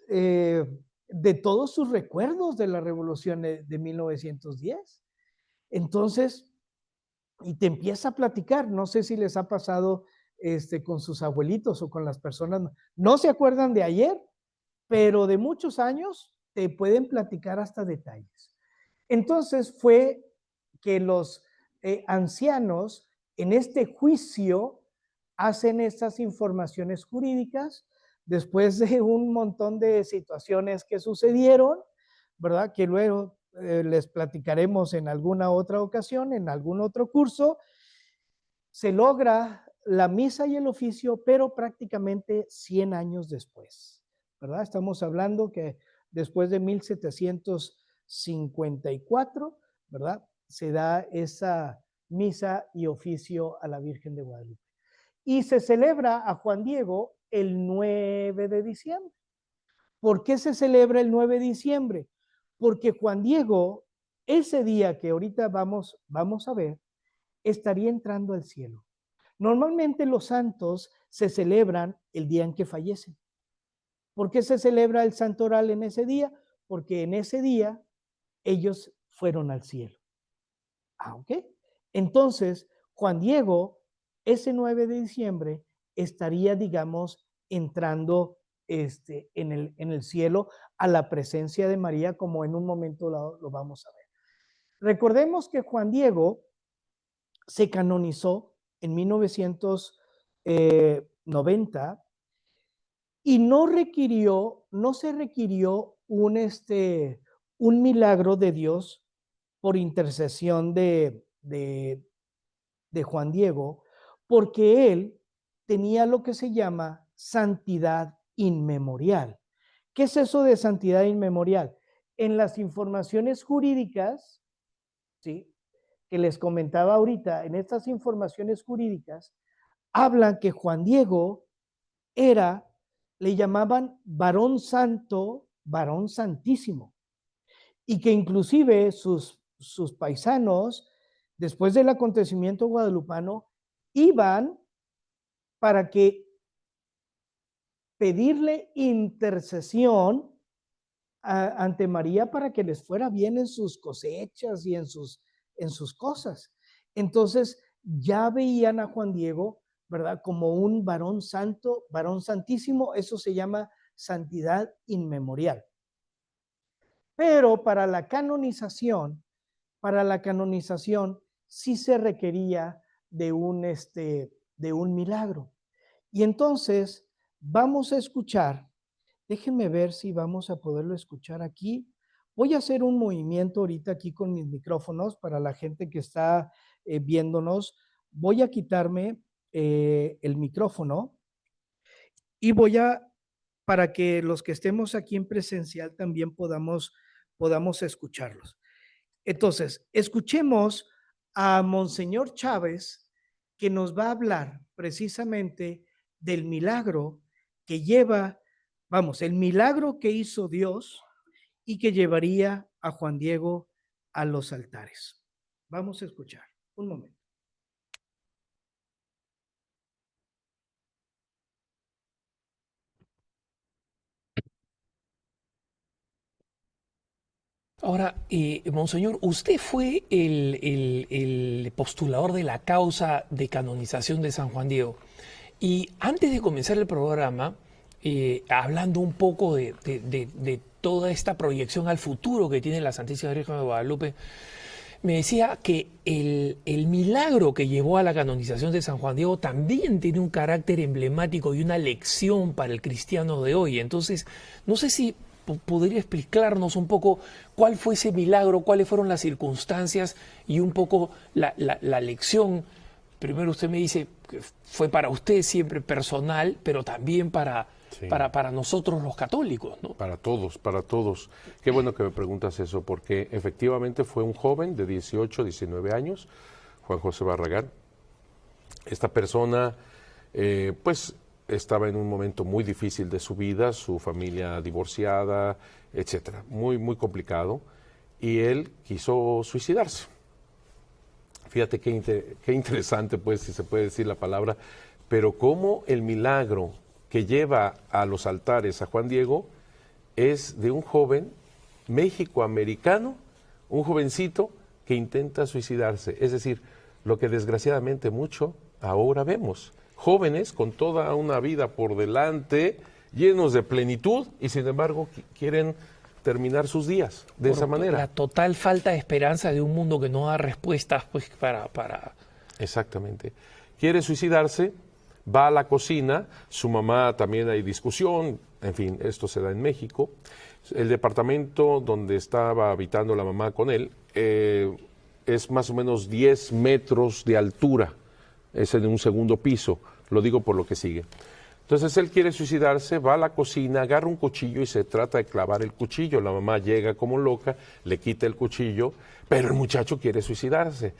todos sus recuerdos de la revolución de 1910. Entonces, y te empieza a platicar, no sé si les ha pasado con sus abuelitos o con las personas, no se acuerdan de ayer, pero de muchos años te pueden platicar hasta detalles. Entonces fue que los ancianos en este juicio hacen estas informaciones jurídicas después de un montón de situaciones que sucedieron, ¿verdad? Que luego les platicaremos en alguna otra ocasión, en algún otro curso. Se logra la misa y el oficio, pero prácticamente 100 años después, ¿verdad? Estamos hablando que después de 1754, ¿verdad? Se da esa misa y oficio a la Virgen de Guadalupe. Y se celebra a Juan Diego el 9 de diciembre. ¿Por qué se celebra el 9 de diciembre? Porque Juan Diego, ese día que ahorita vamos a ver, estaría entrando al cielo. Normalmente los santos se celebran el día en que fallecen. ¿Por qué se celebra el santoral en ese día? Porque en ese día ellos fueron al cielo. ¿Ok? Entonces, Juan Diego, ese 9 de diciembre, estaría, digamos, entrando en el cielo a la presencia de María, como en un momento lo vamos a ver. Recordemos que Juan Diego se canonizó en 1990 y no se requirió un milagro de Dios por intercesión de Juan Diego, porque él tenía lo que se llama santidad inmemorial. ¿Qué es eso de santidad inmemorial? En las informaciones jurídicas, ¿sí?, que les comentaba ahorita, en estas informaciones jurídicas, hablan que Juan Diego era, le llamaban varón santo, varón santísimo, y que inclusive sus paisanos, después del acontecimiento guadalupano, iban para que pedirle intercesión ante María para que les fuera bien en sus cosechas y en sus cosas. Entonces ya veían a Juan Diego, ¿verdad? Como un varón santo, varón santísimo, eso se llama santidad inmemorial. Pero para la canonización sí se requería de un milagro. Y entonces vamos a escuchar. Déjenme ver si vamos a poderlo escuchar aquí. Voy a hacer un movimiento ahorita aquí con mis micrófonos para la gente que está viéndonos. Voy a quitarme el micrófono y para que los que estemos aquí en presencial también podamos escucharlos. Entonces, escuchemos a Monseñor Chávez, que nos va a hablar precisamente del milagro que lleva, vamos, el milagro que hizo Dios y que llevaría a Juan Diego a los altares. Vamos a escuchar. Un momento. Ahora, Monseñor, usted fue el postulador de la causa de canonización de San Juan Diego. Y antes de comenzar el programa, hablando un poco de toda esta proyección al futuro que tiene la Santísima Virgen de Guadalupe, me decía que el milagro que llevó a la canonización de San Juan Diego también tiene un carácter emblemático y una lección para el cristiano de hoy. Entonces, no sé si podría explicarnos un poco cuál fue ese milagro, cuáles fueron las circunstancias y un poco la lección. Primero usted me dice que fue para usted siempre personal, pero también para nosotros los católicos, ¿no? Para todos, para todos. Qué bueno que me preguntas eso, porque efectivamente fue un joven de 18, 19 años, Juan José Barragán. Esta persona, pues, estaba en un momento muy difícil de su vida, su familia divorciada, etcétera, muy, muy complicado, y él quiso suicidarse. Fíjate qué interesante, pues, si se puede decir la palabra, pero cómo el milagro que lleva a los altares a Juan Diego es de un joven méxico-americano, un jovencito que intenta suicidarse. Es decir, lo que desgraciadamente mucho ahora vemos. Jóvenes con toda una vida por delante, llenos de plenitud, y sin embargo quieren terminar sus días de esa manera. La total falta de esperanza de un mundo que no da respuestas, pues, para... Exactamente. Quiere suicidarse, va a la cocina, su mamá también hay discusión, en fin, esto se da en México. El departamento donde estaba habitando la mamá con él es más o menos 10 metros de altura, es en un segundo piso, lo digo por lo que sigue. Entonces él quiere suicidarse, va a la cocina, agarra un cuchillo y se trata de clavar el cuchillo. La mamá llega como loca, le quita el cuchillo, pero el muchacho quiere suicidarse.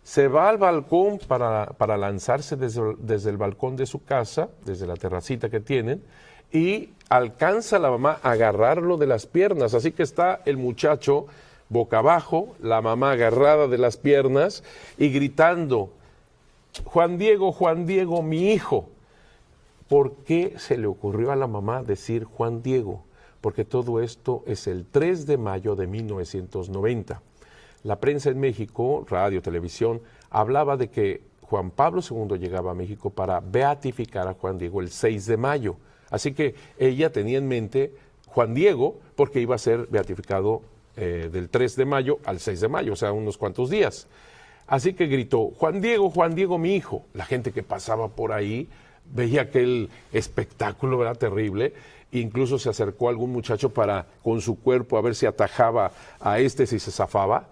Se va al balcón para lanzarse desde el balcón de su casa, desde la terracita que tienen, y alcanza la mamá a agarrarlo de las piernas. Así que está el muchacho boca abajo, la mamá agarrada de las piernas y gritando: Juan Diego, mi hijo. ¿Por qué se le ocurrió a la mamá decir Juan Diego? Porque todo esto es el 3 de mayo de 1990. La prensa en México, radio, televisión, hablaba de que Juan Pablo II llegaba a México para beatificar a Juan Diego el 6 de mayo. Así que ella tenía en mente Juan Diego porque iba a ser beatificado del 3 de mayo al 6 de mayo, o sea, unos cuantos días. Así que gritó: Juan Diego, mi hijo. La gente que pasaba por ahí veía aquel espectáculo, ¿verdad? Terrible. Incluso se acercó algún muchacho con su cuerpo, a ver si atajaba a si se zafaba.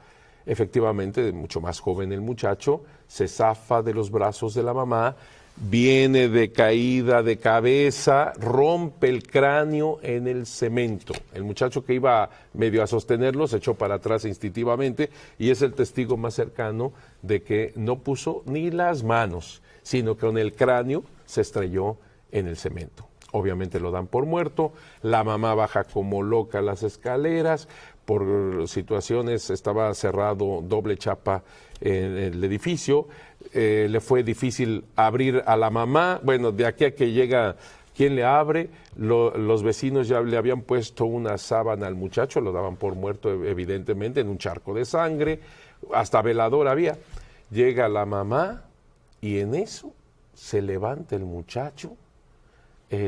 Efectivamente, mucho más joven el muchacho, se zafa de los brazos de la mamá, viene de caída de cabeza, rompe el cráneo en el cemento. El muchacho que iba medio a sostenerlo se echó para atrás instintivamente y es el testigo más cercano de que no puso ni las manos, sino que con el cráneo se estrelló en el cemento. Obviamente lo dan por muerto, la mamá baja como loca las escaleras, por situaciones estaba cerrado doble chapa en el edificio, le fue difícil abrir a la mamá, bueno, de aquí a que llega quien le abre, los vecinos ya le habían puesto una sábana al muchacho, lo daban por muerto evidentemente en un charco de sangre, hasta velador había. Llega la mamá y en eso se levanta el muchacho,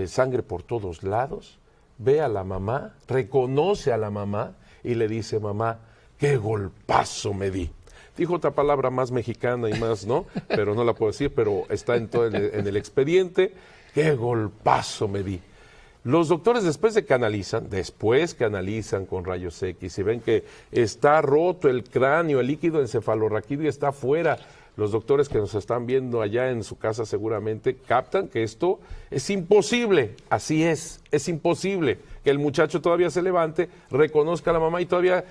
sangre por todos lados, ve a la mamá, reconoce a la mamá y le dice: mamá, qué golpazo me di. Dijo otra palabra más mexicana y más, ¿no? Pero no la puedo decir, pero está en el expediente: qué golpazo me di. Los doctores después que analizan con rayos X y ven que está roto el cráneo, el líquido encefalorraquídeo está fuera, los doctores que nos están viendo allá en su casa seguramente captan que esto es imposible. Así es imposible que el muchacho todavía se levante, reconozca a la mamá y todavía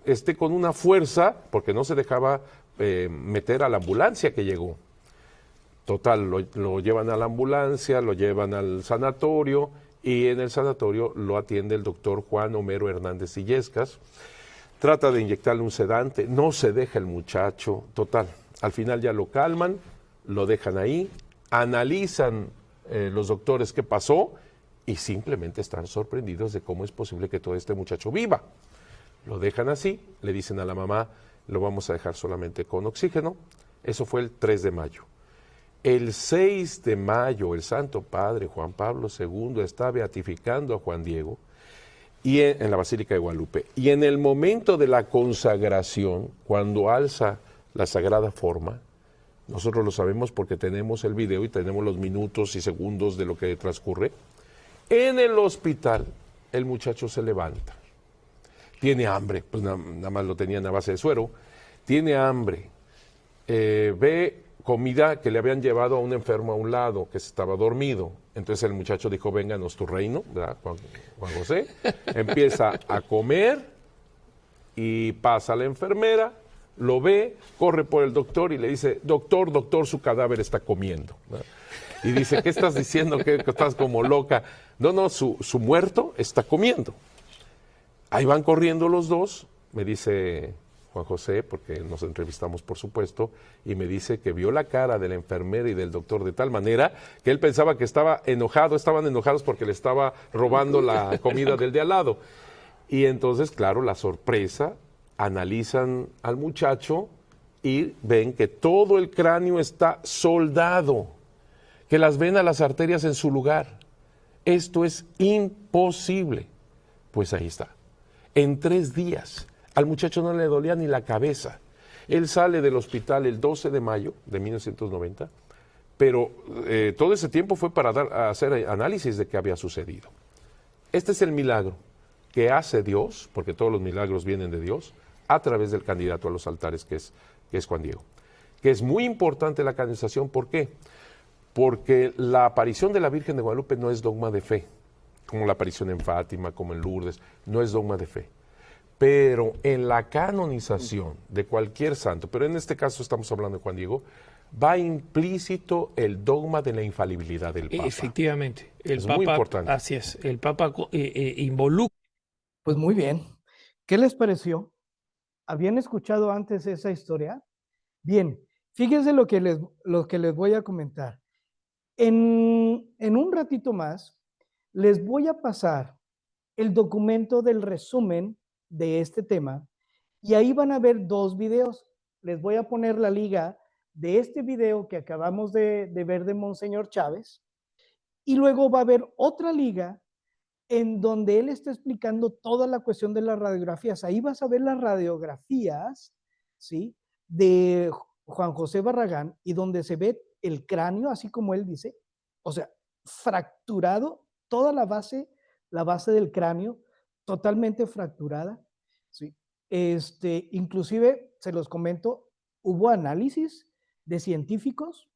esté con una fuerza, porque no se dejaba meter a la ambulancia que llegó. Total, lo llevan a la ambulancia, lo llevan al sanatorio y en el sanatorio lo atiende el doctor Juan Homero Hernández Illescas. Trata de inyectarle un sedante, no se deja el muchacho, total. Al final ya lo calman, lo dejan ahí, analizan los doctores qué pasó y simplemente están sorprendidos de cómo es posible que todo este muchacho viva. Lo dejan así, le dicen a la mamá, lo vamos a dejar solamente con oxígeno. Eso fue el 3 de mayo. El 6 de mayo, el Santo Padre Juan Pablo II está beatificando a Juan Diego y en la Basílica de Guadalupe. Y en el momento de la consagración, cuando alza la sagrada forma, nosotros lo sabemos porque tenemos el video y tenemos los minutos y segundos de lo que transcurre, en el hospital el muchacho se levanta. Tiene hambre, pues nada más lo tenían a base de suero, tiene hambre, ve comida que le habían llevado a un enfermo a un lado, que estaba dormido. Entonces el muchacho dijo, vénganos tu reino, ¿verdad? Juan José. Empieza a comer y pasa a la enfermera, lo ve, corre por el doctor y le dice, doctor, doctor, su cadáver está comiendo, ¿verdad? Y dice, ¿qué estás diciendo? Que estás como loca. No, su muerto está comiendo. Ahí van corriendo los dos, me dice Juan José, porque nos entrevistamos por supuesto, y me dice que vio la cara de la enfermera y del doctor de tal manera que él pensaba que estaban enojados porque le estaba robando la comida del de al lado. Y entonces, claro, la sorpresa, analizan al muchacho y ven que todo el cráneo está soldado, que las venas, las arterias en su lugar. Esto es imposible. Pues ahí está. En 3 días. Al muchacho no le dolía ni la cabeza. Él sale del hospital el 12 de mayo de 1990, pero todo ese tiempo fue para hacer análisis de qué había sucedido. Este es el milagro que hace Dios, porque todos los milagros vienen de Dios, a través del candidato a los altares que es Juan Diego. Que es muy importante la canonización, ¿por qué? Porque la aparición de la Virgen de Guadalupe no es dogma de fe, como la aparición en Fátima, como en Lourdes, no es dogma de fe. Pero en la canonización de cualquier santo, pero en este caso estamos hablando de Juan Diego, va implícito el dogma de la infalibilidad del Papa. Efectivamente. El es Papa, muy importante. Así es. El Papa involucra. Pues muy bien. ¿Qué les pareció? ¿Habían escuchado antes esa historia? Bien, fíjense lo que les voy a comentar. En un ratito más, les voy a pasar el documento del resumen de este tema y ahí van a ver 2 videos. Les voy a poner la liga de este video que acabamos de ver de Monseñor Chávez y luego va a haber otra liga en donde él está explicando toda la cuestión de las radiografías. Ahí vas a ver las radiografías, ¿sí?, de Juan José Barragán y donde se ve el cráneo, así como él dice, o sea, fracturado, toda la base del cráneo, totalmente fracturada, ¿sí? Inclusive, se los comento, hubo análisis de científicos,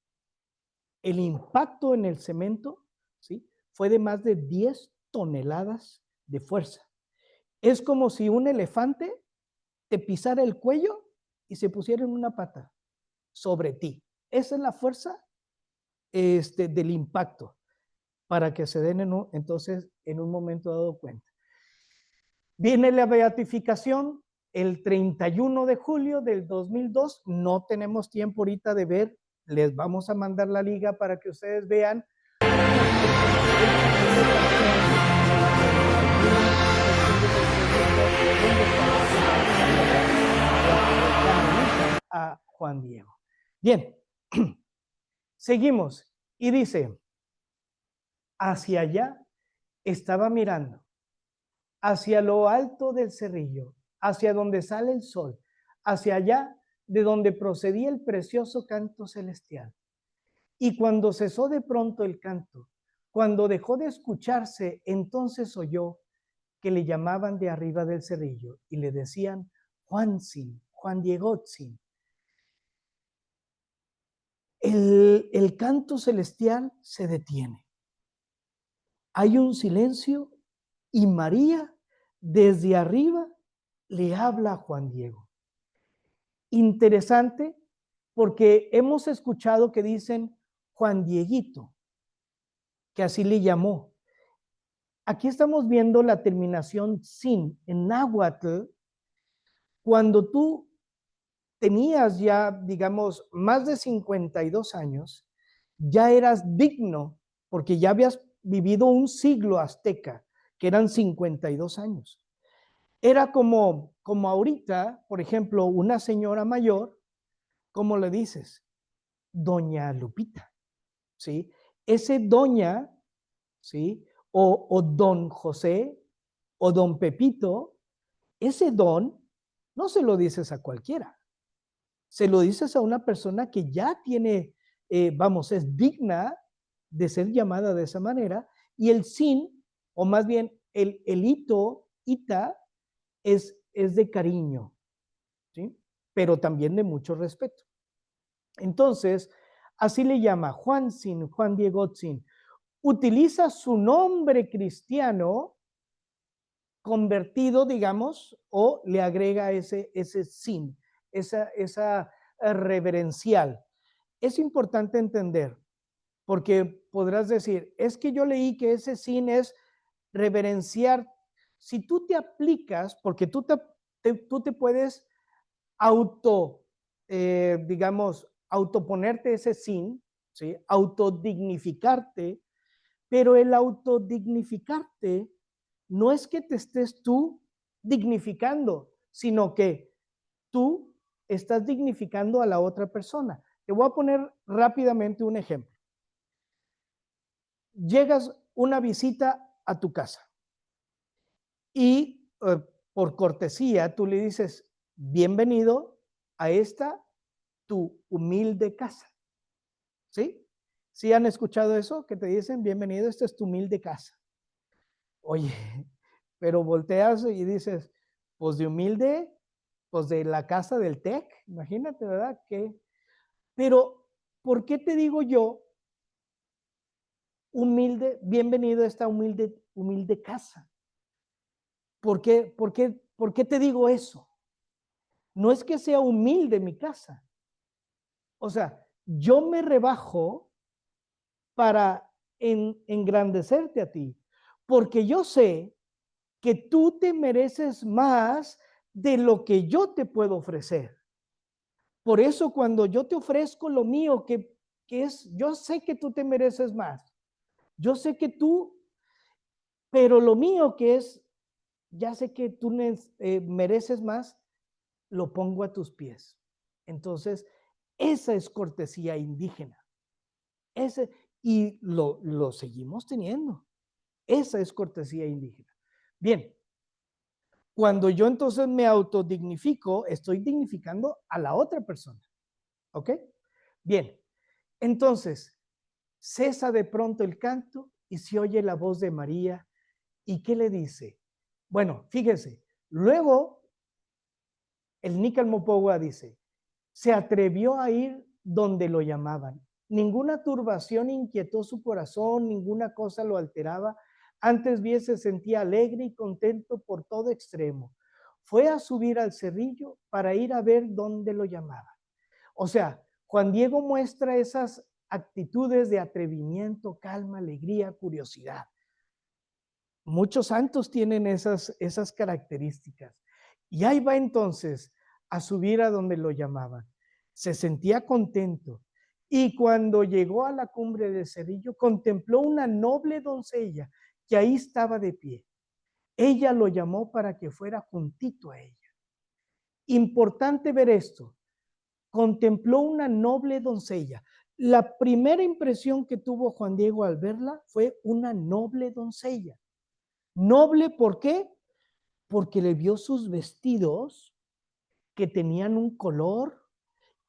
el impacto en el cemento, ¿sí?, fue de más de 10 toneladas de fuerza. Es como si un elefante te pisara el cuello y se pusiera en una pata sobre ti. Esa es la fuerza del impacto, para que se den entonces en un momento dado cuenta. Viene la beatificación el 31 de julio del 2002. No tenemos tiempo ahorita de ver. Les vamos a mandar la liga para que ustedes vean. A Juan Diego. Bien, seguimos. Y dice, hacia allá estaba mirando, hacia lo alto del cerrillo, hacia donde sale el sol, hacia allá de donde procedía el precioso canto celestial. Y cuando cesó de pronto el canto, cuando dejó de escucharse, entonces oyó que le llamaban de arriba del cerrillo y le decían, Juanzin, Juan Diegotzin. El canto celestial se detiene. Hay un silencio y María desde arriba le habla a Juan Diego. Interesante, porque hemos escuchado que dicen Juan Dieguito, que así le llamó. Aquí estamos viendo la terminación sin en náhuatl. Cuando tú tenías ya, digamos, más de 52 años, ya eras digno, porque ya habías vivido un siglo azteca, que eran 52 años. Era como ahorita, por ejemplo, una señora mayor, ¿cómo le dices? Doña Lupita, ¿sí? Ese doña, ¿sí? O don José, o don Pepito, ese don no se lo dices a cualquiera. Se lo dices a una persona que ya tiene, vamos, es digna de ser llamada de esa manera, y el sin, o más bien el hito, ita, es de cariño, ¿sí? Pero también de mucho respeto. Entonces, así le llama Juan Sin, Juan Diego Sin. Utiliza su nombre cristiano convertido, digamos, o le agrega ese sin, esa reverencial. Es importante entender, porque podrás decir, es que yo leí que ese sin es reverenciar. Si tú te aplicas, porque tú te puedes digamos, autoponerte ese sin, ¿sí? Autodignificarte, pero el autodignificarte no es que te estés tú dignificando, sino que tú estás dignificando a la otra persona. Te voy a poner rápidamente un ejemplo. Llegas una visita a tu casa y por cortesía tú le dices, bienvenido a esta tu humilde casa. ¿Sí? ¿Sí han escuchado eso? Que te dicen, bienvenido, esta es tu humilde casa. Oye, pero volteas y dices, pues de humilde, pues de la casa del TEC, imagínate, ¿verdad? Pero, ¿por qué te digo yo, humilde, bienvenido a esta humilde casa? ¿Por qué te digo eso? No es que sea humilde mi casa. O sea, yo me rebajo para engrandecerte a ti, porque yo sé que tú te mereces más de lo que yo te puedo ofrecer. Por eso cuando yo te ofrezco lo mío, que es, yo sé que tú te mereces más. Yo sé que tú, pero lo mío que es, ya sé que tú mereces más, lo pongo a tus pies. Entonces, esa es cortesía indígena. Ese, y lo seguimos teniendo. Esa es cortesía indígena. Bien, cuando yo entonces me autodignifico, estoy dignificando a la otra persona. ¿Ok? Bien, entonces cesa de pronto el canto y se oye la voz de María. ¿Y qué le dice? Bueno, fíjese, luego el Nícal Mopowa dice, se atrevió a ir donde lo llamaban. Ninguna turbación inquietó su corazón, ninguna cosa lo alteraba. Antes bien se sentía alegre y contento por todo extremo. Fue a subir al cerrillo para ir a ver dónde lo llamaban. O sea, Juan Diego muestra esas actitudes de atrevimiento, calma, alegría, curiosidad. Muchos santos tienen esas características. Y ahí va entonces a subir a donde lo llamaban. Se sentía contento. Y cuando llegó a la cumbre del cerrillo, contempló una noble doncella que ahí estaba de pie. Ella lo llamó para que fuera juntito a ella. Importante ver esto. Contempló una noble doncella. La primera impresión que tuvo Juan Diego al verla fue una noble doncella. Noble, ¿por qué? Porque le vio sus vestidos que tenían un color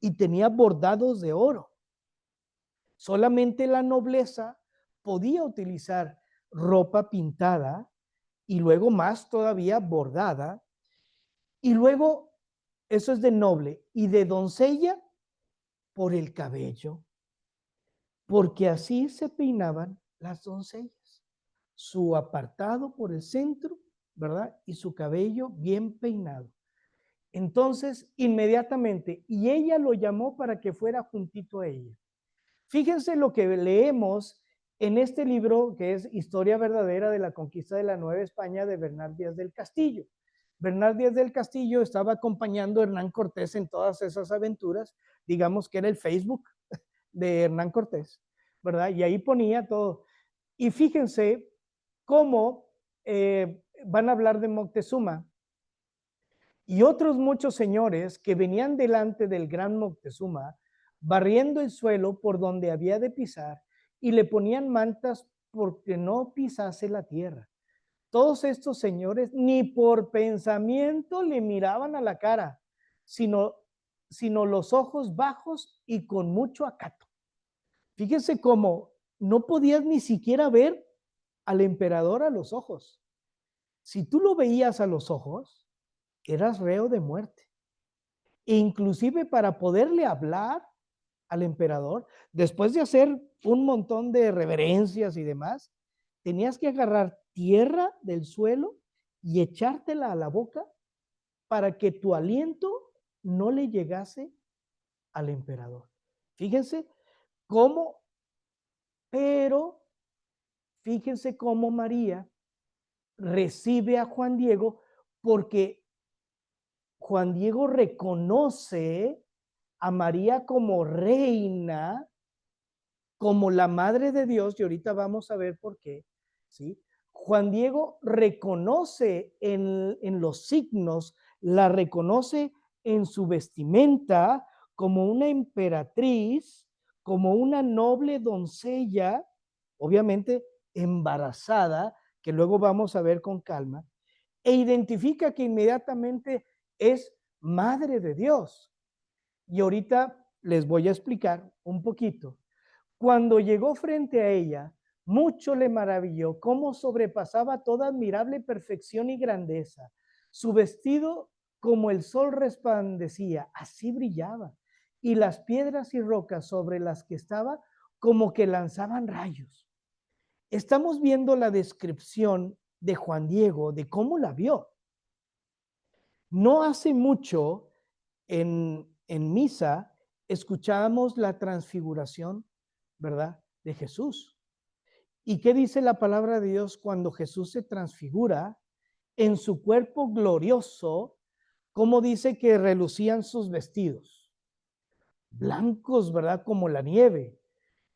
y tenía bordados de oro. Solamente la nobleza podía utilizar ropa pintada y luego más todavía bordada. Y luego, eso es de noble. Y de doncella, por el cabello. Porque así se peinaban las doncellas. Su apartado por el centro, ¿verdad? Y su cabello bien peinado. Entonces, inmediatamente, y ella lo llamó para que fuera juntito a ella. Fíjense lo que leemos en este libro que es Historia verdadera de la conquista de la Nueva España de Bernal Díaz del Castillo. Bernal Díaz del Castillo estaba acompañando a Hernán Cortés en todas esas aventuras, digamos que era el Facebook de Hernán Cortés, ¿verdad? Y ahí ponía todo. Y fíjense cómo van a hablar de Moctezuma y otros muchos señores que venían delante del gran Moctezuma, barriendo el suelo por donde había de pisar, y le ponían mantas porque no pisase la tierra. Todos estos señores ni por pensamiento le miraban a la cara, sino los ojos bajos y con mucho acato. Fíjense cómo no podías ni siquiera ver al emperador a los ojos. Si tú lo veías a los ojos, eras reo de muerte. E inclusive para poderle hablar al emperador, después de hacer un montón de reverencias y demás, tenías que agarrar tierra del suelo y echártela a la boca para que tu aliento no le llegase al emperador. Fíjense cómo, pero fíjense cómo María recibe a Juan Diego, porque Juan Diego reconoce a María como reina, como la madre de Dios, y ahorita vamos a ver por qué, ¿sí? Juan Diego reconoce en los signos, la reconoce en su vestimenta como una emperatriz, como una noble doncella, obviamente embarazada, que luego vamos a ver con calma, e identifica que inmediatamente es madre de Dios. Y ahorita les voy a explicar un poquito. Cuando llegó frente a ella, mucho le maravilló cómo sobrepasaba toda admirable perfección y grandeza. Su vestido como el sol resplandecía, así brillaba, y las piedras y rocas sobre las que estaba como que lanzaban rayos. Estamos viendo la descripción de Juan Diego de cómo la vio. No hace mucho en misa escuchábamos la transfiguración, ¿verdad? De Jesús. ¿Y qué dice la palabra de Dios cuando Jesús se transfigura en su cuerpo glorioso? ¿Cómo dice que relucían sus vestidos? Blancos, ¿verdad? Como la nieve.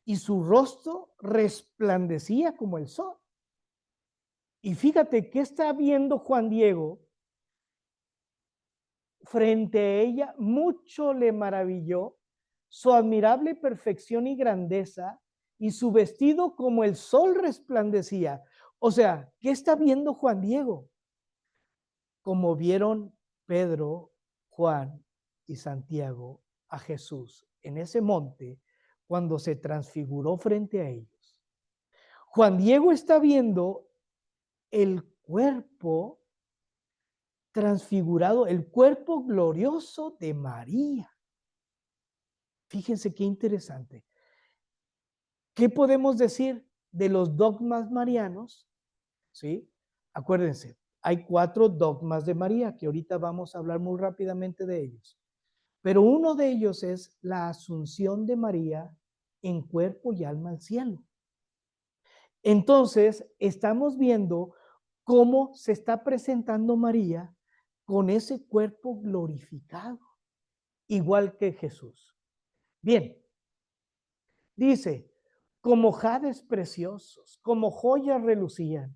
Y su rostro resplandecía como el sol. Y fíjate, ¿qué está viendo Juan Diego? Frente a ella, mucho le maravilló su admirable perfección y grandeza, y su vestido como el sol resplandecía. O sea, ¿qué está viendo Juan Diego? Como vieron Pedro, Juan y Santiago a Jesús en ese monte cuando se transfiguró frente a ellos. Juan Diego está viendo el cuerpo transfigurado, el cuerpo glorioso de María. Fíjense qué interesante. ¿Qué podemos decir de los dogmas marianos? ¿Sí? Acuérdense, hay 4 dogmas de María, que ahorita vamos a hablar muy rápidamente de ellos. Pero uno de ellos es la asunción de María en cuerpo y alma al cielo. Entonces, estamos viendo cómo se está presentando María con ese cuerpo glorificado, igual que Jesús. Bien, dice, como jades preciosos, como joyas relucían,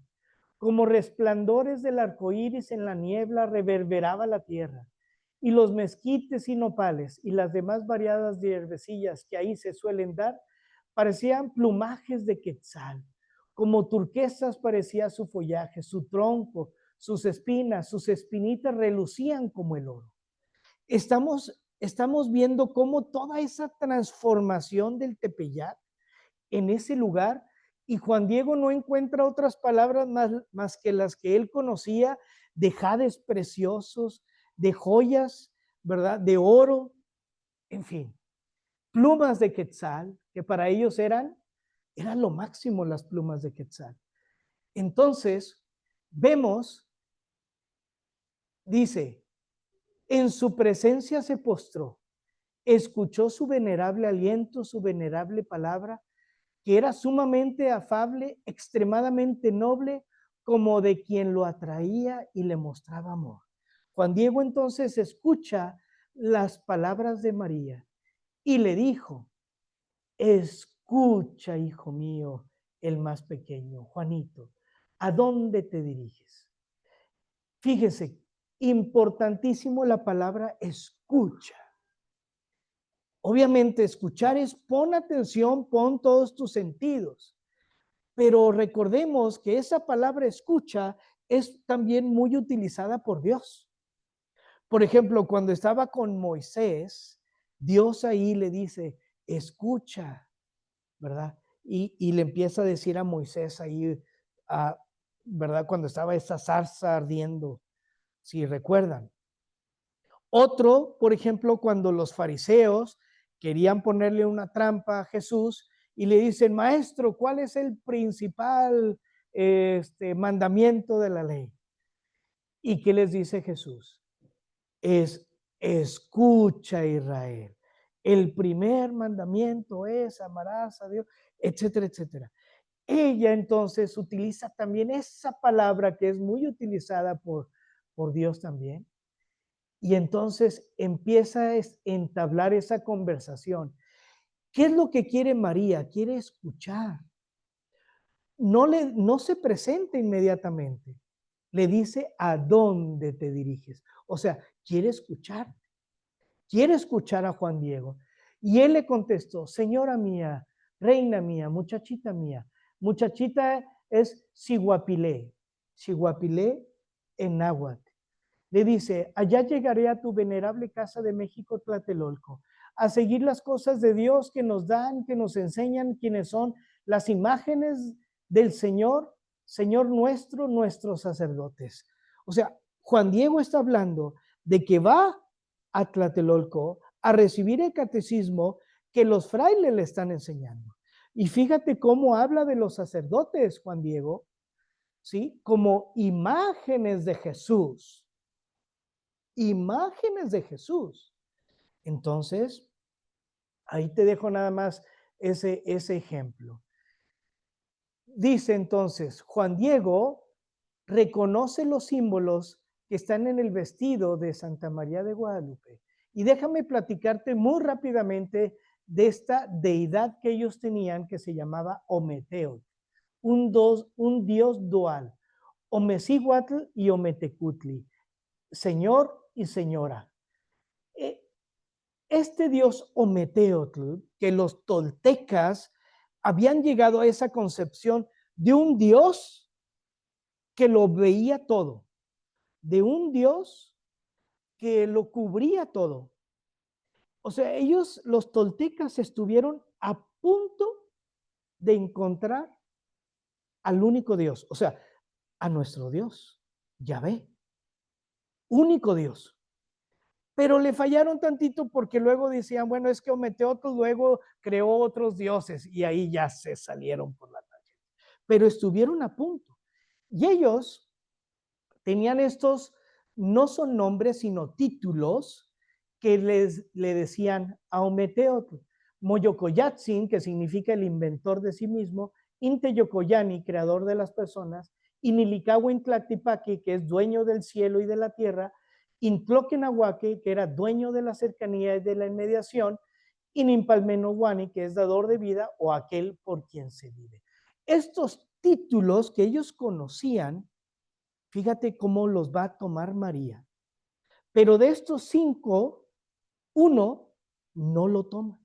como resplandores del arco iris en la niebla reverberaba la tierra, y los mezquites y nopales y las demás variadas hierbecillas que ahí se suelen dar parecían plumajes de quetzal, como turquesas parecía su follaje, su tronco, sus espinas, sus espinitas relucían como el oro. Estamos viendo cómo toda esa transformación del Tepeyac en ese lugar, y Juan Diego no encuentra otras palabras más que las que él conocía, de jades preciosos, de joyas, ¿verdad? De oro, en fin, plumas de quetzal, que para ellos eran lo máximo las plumas de quetzal. Entonces, vemos, dice, en su presencia se postró, escuchó su venerable aliento, su venerable palabra, que era sumamente afable, extremadamente noble, como de quien lo atraía y le mostraba amor. Juan Diego entonces escucha las palabras de María y le dijo, escucha, hijo mío, el más pequeño, Juanito, ¿a dónde te diriges? Fíjese, importantísimo la palabra escucha. Obviamente escuchar es pon atención, pon todos tus sentidos. Pero recordemos que esa palabra escucha es también muy utilizada por Dios. Por ejemplo, cuando estaba con Moisés, Dios ahí le dice, escucha, ¿verdad? Y le empieza a decir a Moisés ahí, ¿verdad? Cuando estaba esa zarza ardiendo, si recuerdan. Otro, por ejemplo, cuando los fariseos querían ponerle una trampa a Jesús y le dicen, maestro, ¿cuál es el principal mandamiento de la ley? ¿Y qué les dice Jesús? Es escucha, Israel. El primer mandamiento es amarás a Dios, etcétera, etcétera. Ella entonces utiliza también esa palabra que es muy utilizada por Dios también. Y entonces empieza a entablar esa conversación. ¿Qué es lo que quiere María? Quiere escuchar. No se presenta inmediatamente. Le dice a dónde te diriges. O sea, quiere escuchar. Quiere escuchar a Juan Diego. Y él le contestó, señora mía, reina mía, muchachita mía. Muchachita es Siguapilé. Siguapilé en náhuatl. Le dice, allá llegaré a tu venerable casa de México, Tlatelolco, a seguir las cosas de Dios que nos dan, que nos enseñan quienes son las imágenes del Señor, Señor nuestro, nuestros sacerdotes. O sea, Juan Diego está hablando de que va a Tlatelolco a recibir el catecismo que los frailes le están enseñando. Y fíjate cómo habla de los sacerdotes, Juan Diego, ¿sí? Como imágenes de Jesús. Imágenes de Jesús. Entonces, ahí te dejo nada más ese ejemplo. Dice entonces, Juan Diego reconoce los símbolos que están en el vestido de Santa María de Guadalupe. Y déjame platicarte muy rápidamente de esta deidad que ellos tenían que se llamaba Ometeotl, un dios dual, Omecíhuatl y Ometecutli, señor y señora. Este dios Ometeotl, que los toltecas habían llegado a esa concepción de un dios que lo veía todo, de un dios que lo cubría todo. O sea, ellos, los toltecas, estuvieron a punto de encontrar al único Dios, o sea, a nuestro Dios, Yahvé, único Dios. Pero le fallaron tantito porque luego decían, bueno, es que Ometeotl luego creó otros dioses y ahí ya se salieron por la tangente. Pero estuvieron a punto. Y ellos tenían estos, no son nombres, sino títulos que le decían a Ometeotl. Moyocoyatzin, que significa el inventor de sí mismo, Inteyocoyani, creador de las personas, y Nilicahuin Tlactipaqui, que es dueño del cielo y de la tierra, Intloquenahuaque, que era dueño de la cercanía y de la inmediación, y Nimpalmenohuani, que es dador de vida o aquel por quien se vive. Estos títulos que ellos conocían, fíjate cómo los va a tomar María. Pero de estos 5, uno no lo toma.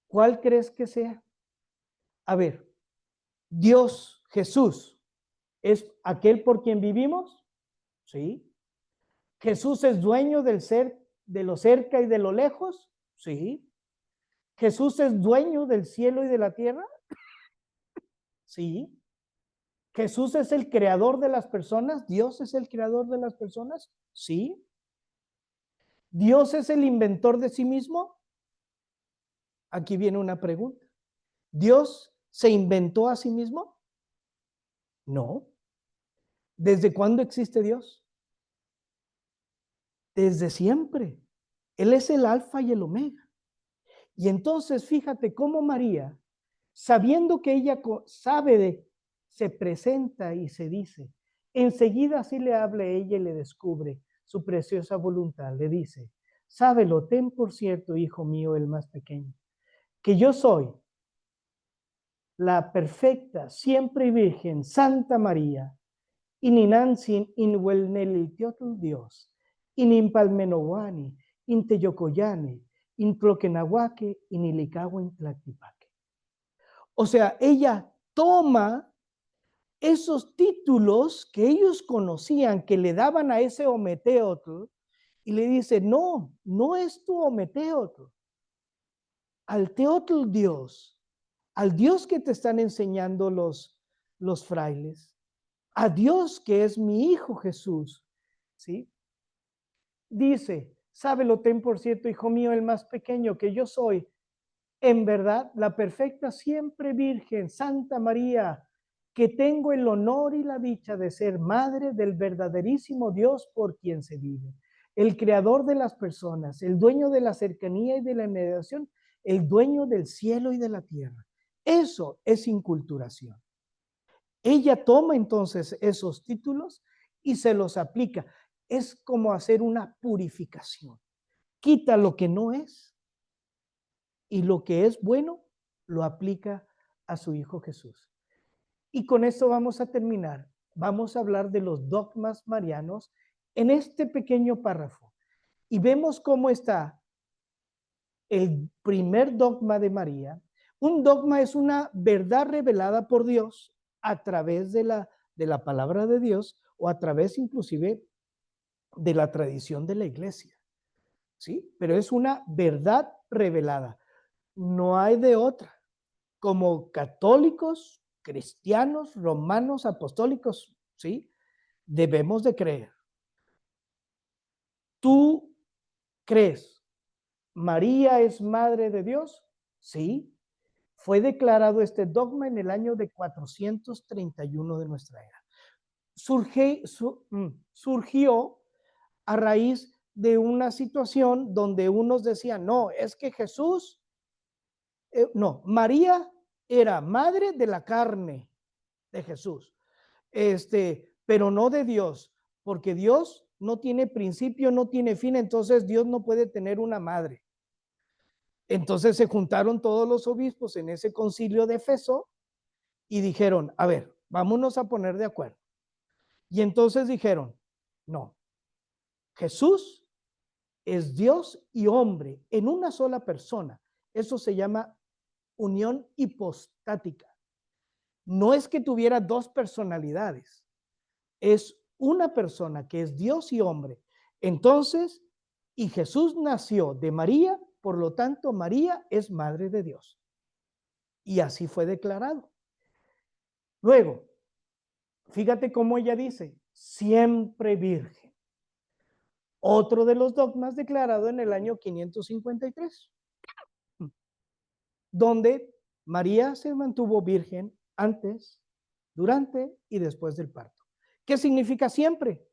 ¿Cuál crees que sea? A ver, Dios, Jesús, ¿es aquel por quien vivimos? Sí. ¿Jesús es dueño del ser, de lo cerca y de lo lejos? Sí. ¿Jesús es dueño del cielo y de la tierra? Sí. ¿Jesús es el creador de las personas? ¿Dios es el creador de las personas? Sí. ¿Dios es el inventor de sí mismo? Aquí viene una pregunta. ¿Dios se inventó a sí mismo? No. ¿Desde cuándo existe Dios? Desde siempre. Él es el alfa y el omega. Y entonces fíjate cómo María, sabiendo que ella se presenta y se dice, enseguida así le habla ella y le descubre su preciosa voluntad. Le dice, sábelo, ten por cierto, hijo mío, el más pequeño, que yo soy la perfecta, siempre virgen, Santa María, Ininansin inhuelnelitiotl Dios, inimpalmenowani, inteyocoyane, intloquenahuaque, inilicagua tlaquepaque. O sea, ella toma esos títulos que ellos conocían, que le daban a ese Ometeotl, y le dice, no, no es tu Ometeotl. Al Teotl Dios, al Dios que te están enseñando los frailes, a Dios que es mi Hijo Jesús, ¿sí? Dice, sábelo ten por cierto, hijo mío, el más pequeño, que yo soy, en verdad, la perfecta siempre Virgen, Santa María, que tengo el honor y la dicha de ser madre del verdaderísimo Dios por quien se vive, el creador de las personas, el dueño de la cercanía y de la mediación, el dueño del cielo y de la tierra. Eso es inculturación. Ella toma entonces esos títulos y se los aplica. Es como hacer una purificación. Quita lo que no es y lo que es bueno lo aplica a su Hijo Jesús. Y con esto vamos a terminar. Vamos a hablar de los dogmas marianos en este pequeño párrafo. Y vemos cómo está el primer dogma de María. Un dogma es una verdad revelada por Dios a través de la palabra de Dios o a través inclusive de la tradición de la iglesia. ¿Sí? Pero es una verdad revelada. No hay de otra. Como católicos, cristianos, romanos, apostólicos, ¿sí? Debemos de creer. ¿Tú crees María es madre de Dios? Sí. Fue declarado este dogma en el año de 431 de nuestra era. Surgió a raíz de una situación donde unos decían, no, es que Jesús, no, María era madre de la carne de Jesús, pero no de Dios, porque Dios no tiene principio, no tiene fin, entonces Dios no puede tener una madre. Entonces se juntaron todos los obispos en ese concilio de Éfeso y dijeron, a ver, vámonos a poner de acuerdo. Y entonces dijeron, no, Jesús es Dios y hombre en una sola persona. Eso se llama unión hipostática. No es que tuviera dos personalidades, es una persona que es Dios y hombre. Entonces, y Jesús nació de María, por lo tanto, María es madre de Dios. Y así fue declarado. Luego, fíjate cómo ella dice, siempre virgen. Otro de los dogmas declarado en el año 553, donde María se mantuvo virgen antes, durante y después del parto. ¿Qué significa siempre?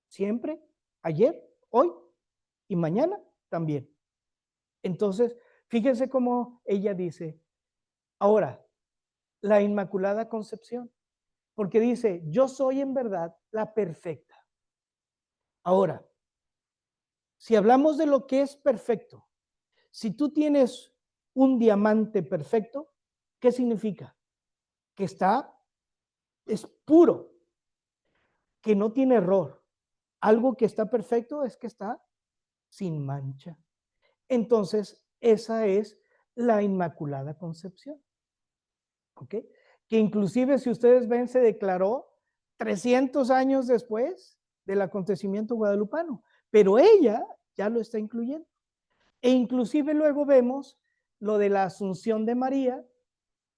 Siempre, ayer, hoy y mañana también. Entonces, fíjense cómo ella dice, ahora, la Inmaculada Concepción, porque dice, yo soy en verdad la perfecta. Ahora, si hablamos de lo que es perfecto, si tú tienes un diamante perfecto, ¿qué significa? Que es puro, que no tiene error. Algo que está perfecto es que está sin mancha. Entonces, esa es la Inmaculada Concepción. ¿Ok? Que inclusive, si ustedes ven, se declaró 300 años después del acontecimiento guadalupano, pero ella ya lo está incluyendo. E inclusive luego vemos lo de la Asunción de María,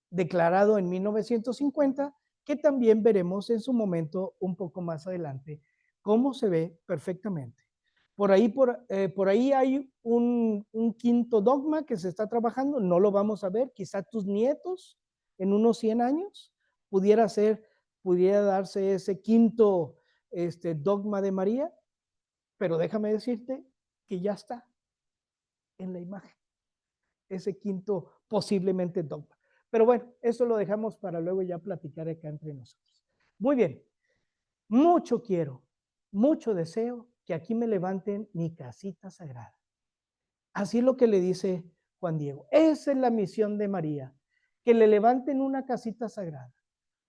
declarado en 1950, que también veremos en su momento un poco más adelante cómo se ve perfectamente. Por ahí hay un quinto dogma que se está trabajando, no lo vamos a ver, quizá tus nietos en unos 100 años pudiera darse ese quinto dogma de María, pero déjame decirte que ya está en la imagen, ese quinto posiblemente dogma. Pero bueno, eso lo dejamos para luego ya platicar acá entre nosotros. Muy bien, mucho quiero, mucho deseo que aquí me levanten mi casita sagrada. Así es lo que le dice Juan Diego. Esa es la misión de María, que le levanten una casita sagrada.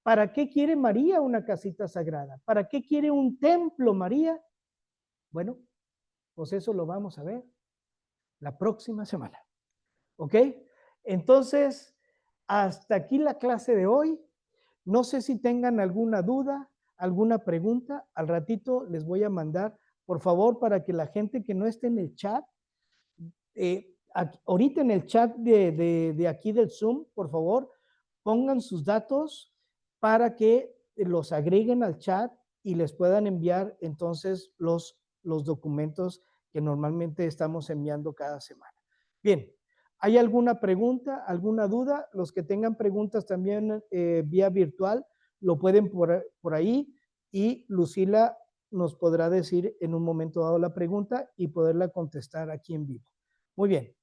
¿Para qué quiere María una casita sagrada? ¿Para qué quiere un templo María? Bueno, pues eso lo vamos a ver la próxima semana. ¿Ok? Entonces, hasta aquí la clase de hoy. No sé si tengan alguna duda, alguna pregunta. Al ratito les voy a mandar, por favor, para que la gente que no esté en el chat, ahorita en el chat de aquí del Zoom, por favor, pongan sus datos para que los agreguen al chat y les puedan enviar entonces los documentos que normalmente estamos enviando cada semana. Bien, ¿hay alguna pregunta, alguna duda? Los que tengan preguntas también vía virtual, lo pueden por ahí y Lucila nos podrá decir en un momento dado la pregunta y poderla contestar aquí en vivo. Muy bien.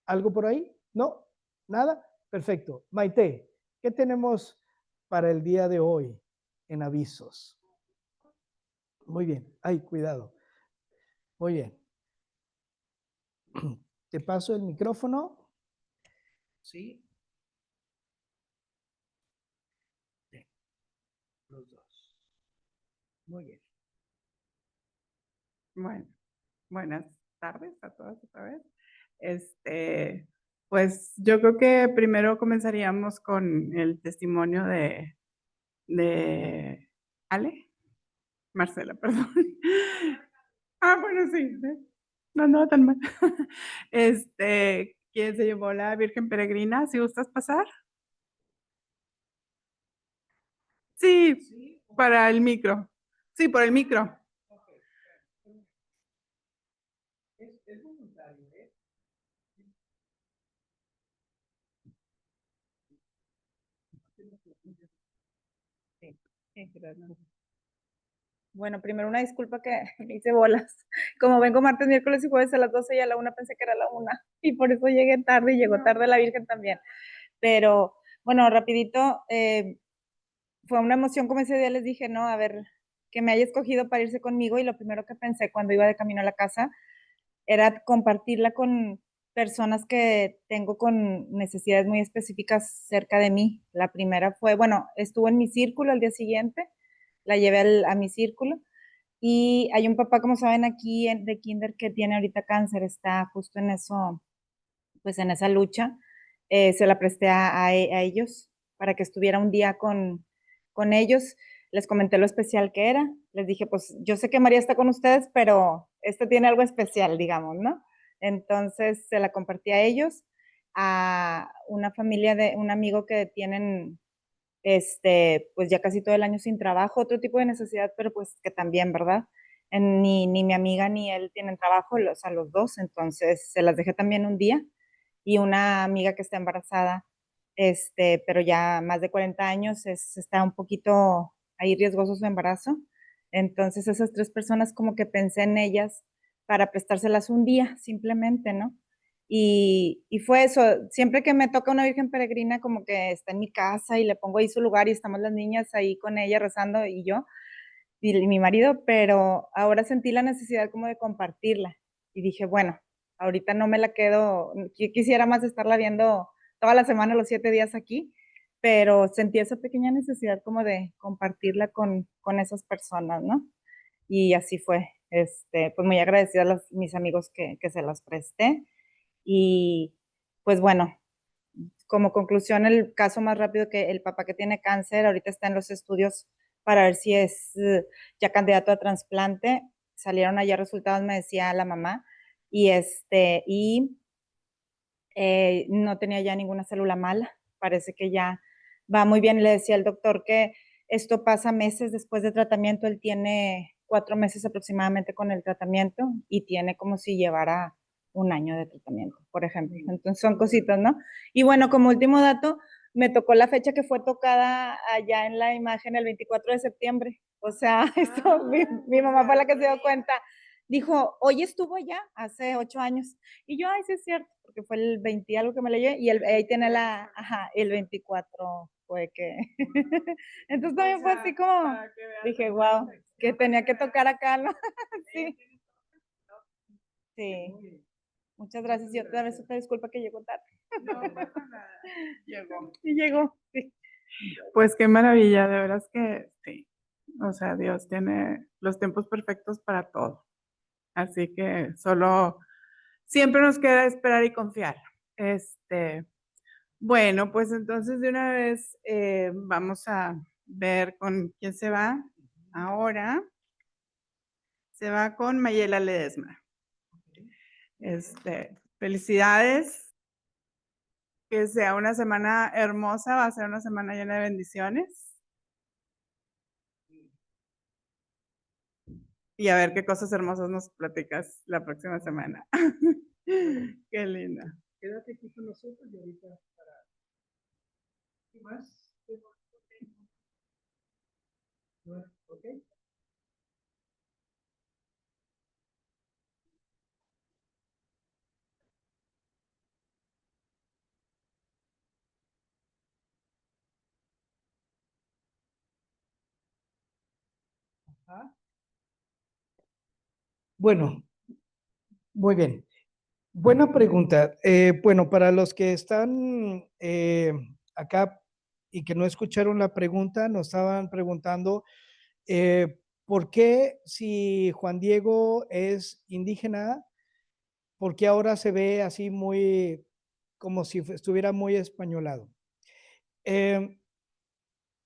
¿Algo por ahí? ¿No? ¿Nada? Perfecto. Maite, ¿qué tenemos para el día de hoy en avisos? Muy bien. Ay, cuidado. Muy bien. Te paso el micrófono. Sí. Bien. Los dos. Muy bien. Bueno, buenas tardes a todas otra vez. Pues yo creo que primero comenzaríamos con el testimonio de Ale, Marcela, perdón. Ah, bueno, sí, no, no tan mal. ¿Quién se llevó la Virgen Peregrina? ¿Si gustas pasar? Sí, para el micro. Sí, por el micro. Es voluntario, ¿eh? Sí, sí, gracias. Bueno, primero una disculpa que me hice bolas. Como vengo martes, miércoles y jueves a las 12 y a la 1 pensé que era la 1 y por eso llegué tarde y llegó tarde la Virgen también. Pero bueno, rapidito, fue una emoción como ese día les dije, no, a ver, que me haya escogido para irse conmigo y lo primero que pensé cuando iba de camino a la casa era compartirla con personas que tengo con necesidades muy específicas cerca de mí. La primera fue, bueno, estuvo en mi círculo al día siguiente, la llevé a mi círculo y hay un papá, como saben, aquí de kinder que tiene ahorita cáncer, está justo en eso, pues en esa lucha. Se la presté a ellos para que estuviera un día con ellos. Les comenté lo especial que era. Les dije, pues yo sé que María está con ustedes, pero este tiene algo especial, digamos, ¿no? Entonces se la compartí a ellos, a una familia de un amigo que tienen pues ya casi todo el año sin trabajo, otro tipo de necesidad, pero pues que también, ¿verdad? Ni mi amiga ni él tienen trabajo, o sea, los dos, entonces se las dejé también un día. Y una amiga que está embarazada, pero ya más de 40 años, está un poquito ahí riesgoso su embarazo. Entonces esas tres personas como que pensé en ellas para prestárselas un día, simplemente, ¿no? Y fue eso, siempre que me toca una Virgen Peregrina, como que está en mi casa y le pongo ahí su lugar y estamos las niñas ahí con ella rezando y yo y mi marido, pero ahora sentí la necesidad como de compartirla y dije, bueno, ahorita no me la quedo, quisiera más estarla viendo toda la semana, los 7 días aquí, pero sentí esa pequeña necesidad como de compartirla con esas personas, ¿no? Y así fue, pues muy agradecida a mis amigos que se las presté. Y pues bueno, como conclusión, el caso más rápido que el papá que tiene cáncer ahorita está en los estudios para ver si es ya candidato a trasplante. Salieron allá resultados, me decía la mamá, y no tenía ya ninguna célula mala. Parece que ya va muy bien. Le decía el doctor que esto pasa meses después de tratamiento. Él tiene 4 meses aproximadamente con el tratamiento y tiene como si llevara un año de tratamiento, por ejemplo. Entonces son cositas, ¿no? Y bueno, como último dato, me tocó la fecha que fue tocada allá en la imagen el 24 de septiembre. O sea, esto, mi mamá fue la que se dio cuenta. Dijo, hoy estuvo allá hace 8 años. Y yo, ay, sí es cierto, porque fue el 20 algo que me leyó y ahí tiene el 24 fue que. Entonces también fue así como, dije, wow, que tenía que tocar acá, ¿no? Sí. Sí. Muchas gracias. Yo otra vez te disculpa que llegó tarde. No pasa nada. Llegó. Y llegó, sí. Pues qué maravilla, de veras que sí. O sea, Dios tiene los tiempos perfectos para todo. Así que solo siempre nos queda esperar y confiar. Bueno, pues entonces de una vez vamos a ver con quién se va ahora. Se va con Mayela Ledesma. Felicidades. Que sea una semana hermosa, va a ser una semana llena de bendiciones. Y a ver qué cosas hermosas nos platicas la próxima semana. Qué linda. Quédate aquí con nosotros y ahorita para... ¿Qué más? ¿Ok? Ajá. Bueno, muy bien. Buena pregunta. Bueno, para los que están acá y que no escucharon la pregunta, nos estaban preguntando ¿por qué si Juan Diego es indígena, por qué ahora se ve así muy, como si estuviera muy españolado?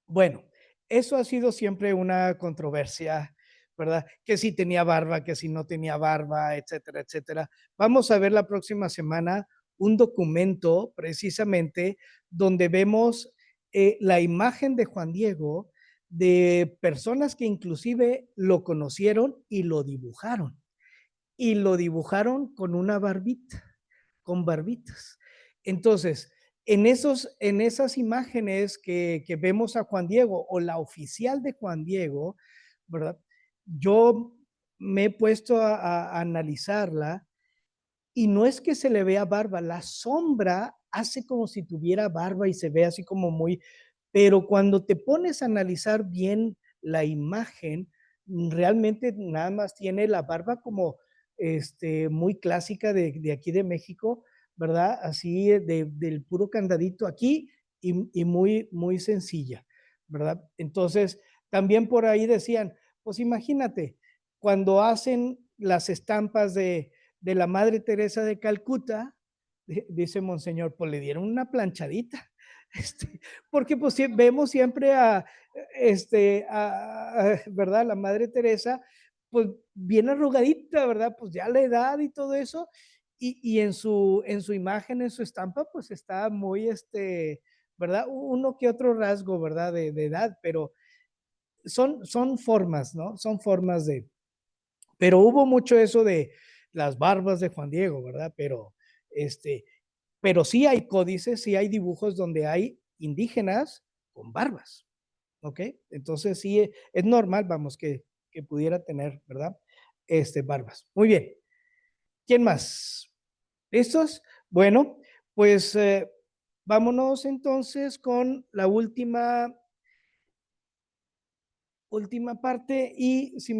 Bueno, eso ha sido siempre una controversia, ¿verdad? Que si tenía barba, que si no tenía barba, etcétera, etcétera. Vamos a ver la próxima semana un documento precisamente donde vemos la imagen de Juan Diego de personas que inclusive lo conocieron y lo dibujaron. Y lo dibujaron con una barbita, con barbitas. Entonces, en esas imágenes que vemos a Juan Diego o la oficial de Juan Diego, ¿verdad? Yo me he puesto a analizarla y no es que se le vea barba, la sombra hace como si tuviera barba y se ve así como muy, pero cuando te pones a analizar bien la imagen, realmente nada más tiene la barba como muy clásica de aquí de México, ¿verdad? Así del puro candadito aquí y muy, muy sencilla, ¿verdad? Entonces, también por ahí decían, pues imagínate, cuando hacen las estampas de la Madre Teresa de Calcuta, dice Monseñor, pues le dieron una planchadita, porque pues vemos siempre ¿verdad? La Madre Teresa, pues bien arrugadita, ¿verdad? Pues ya la edad y todo eso, y en su imagen, en su estampa, pues está muy, ¿verdad? Uno que otro rasgo, ¿verdad? De edad, pero son formas, ¿no? Son formas pero hubo mucho eso de las barbas de Juan Diego, ¿verdad? Pero sí hay códices, sí hay dibujos donde hay indígenas con barbas, ¿ok? Entonces sí es normal, vamos, que pudiera tener, ¿verdad? Barbas. Muy bien. ¿Quién más? ¿Listos? Bueno, pues vámonos entonces con la última parte y si me